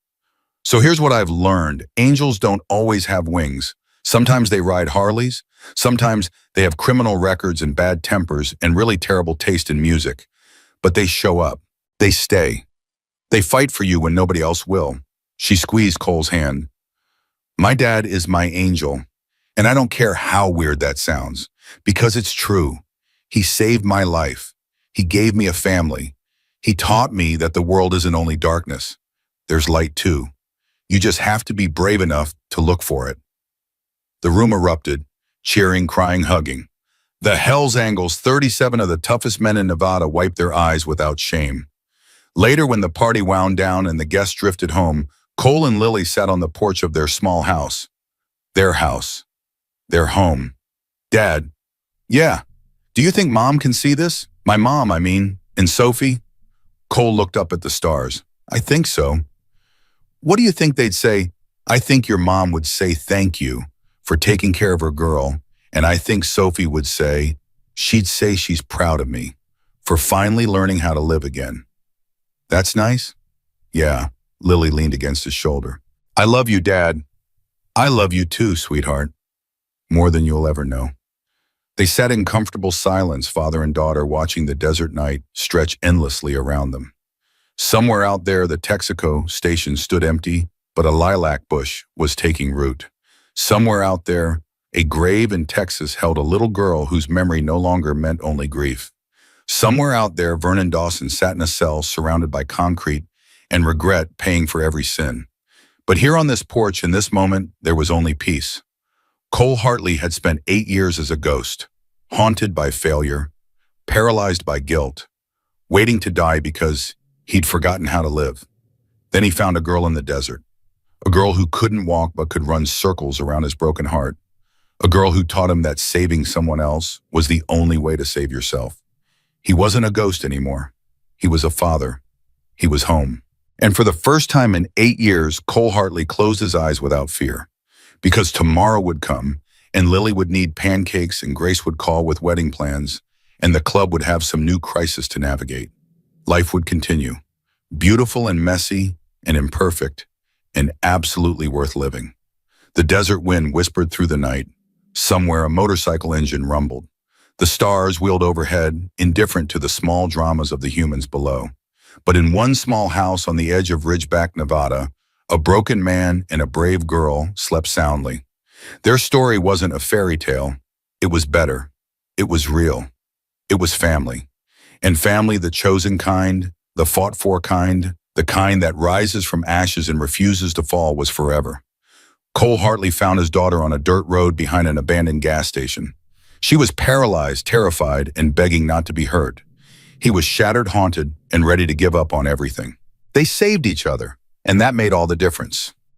So here's what I've learned. Angels don't always have wings. Sometimes they ride Harleys. Sometimes they have criminal records and bad tempers and really terrible taste in music. But they show up. They stay. They fight for you when nobody else will. She squeezed Cole's hand. My dad is my angel. And I don't care how weird that sounds, because it's true. He saved my life. He gave me a family. He taught me that the world isn't only darkness. There's light too. You just have to be brave enough to look for it. The room erupted, cheering, crying, hugging. The Hell's Angles, 37 of the toughest men in Nevada, wiped their eyes without shame. Later, when the party wound down and the guests drifted home, Cole and Lily sat on the porch of their small house. Their house. Their home. Dad. Yeah. Do you think Mom can see this? My mom, I mean. And Sophie? Cole looked up at the stars. I think so. What do you think they'd say? I think your mom would say thank you for taking care of her girl. And I think Sophie would say, she'd say she's proud of me for finally learning how to live again. That's nice? Yeah. Lily leaned against his shoulder. I love you, Dad. I love you too, sweetheart. More than you'll ever know. They sat in comfortable silence, father and daughter, watching the desert night stretch endlessly around them. Somewhere out there, the Texaco station stood empty, but a lilac bush was taking root. Somewhere out there, a grave in Texas held a little girl whose memory no longer meant only grief. Somewhere out there, Vernon Dawson sat in a cell surrounded by concrete and regret paying for every sin. But here on this porch, in this moment, there was only peace. Cole Hartley had spent 8 years as a ghost, haunted by failure, paralyzed by guilt, waiting to die because he'd forgotten how to live. Then he found a girl in the desert, a girl who couldn't walk but could run circles around his broken heart, a girl who taught him that saving someone else was the only way to save yourself. He wasn't a ghost anymore. He was a father. He was home. And for the first time in 8 years, Cole Hartley closed his eyes without fear. Because tomorrow would come, and Lily would need pancakes, and Grace would call with wedding plans, and the club would have some new crisis to navigate. Life would continue, beautiful and messy and imperfect, and absolutely worth living. The desert wind whispered through the night. Somewhere a motorcycle engine rumbled. The stars wheeled overhead, indifferent to the small dramas of the humans below. But in one small house on the edge of Ridgeback, Nevada, a broken man and a brave girl slept soundly. Their story wasn't a fairy tale. It was better. It was real. It was family. And family, the chosen kind, the fought-for kind, the kind that rises from ashes and refuses to fall, was forever. Cole Hartley found his daughter on a dirt road behind an abandoned gas station. She was paralyzed, terrified, and begging not to be hurt. He was shattered, haunted, and ready to give up on everything. They saved each other, and that made all the difference.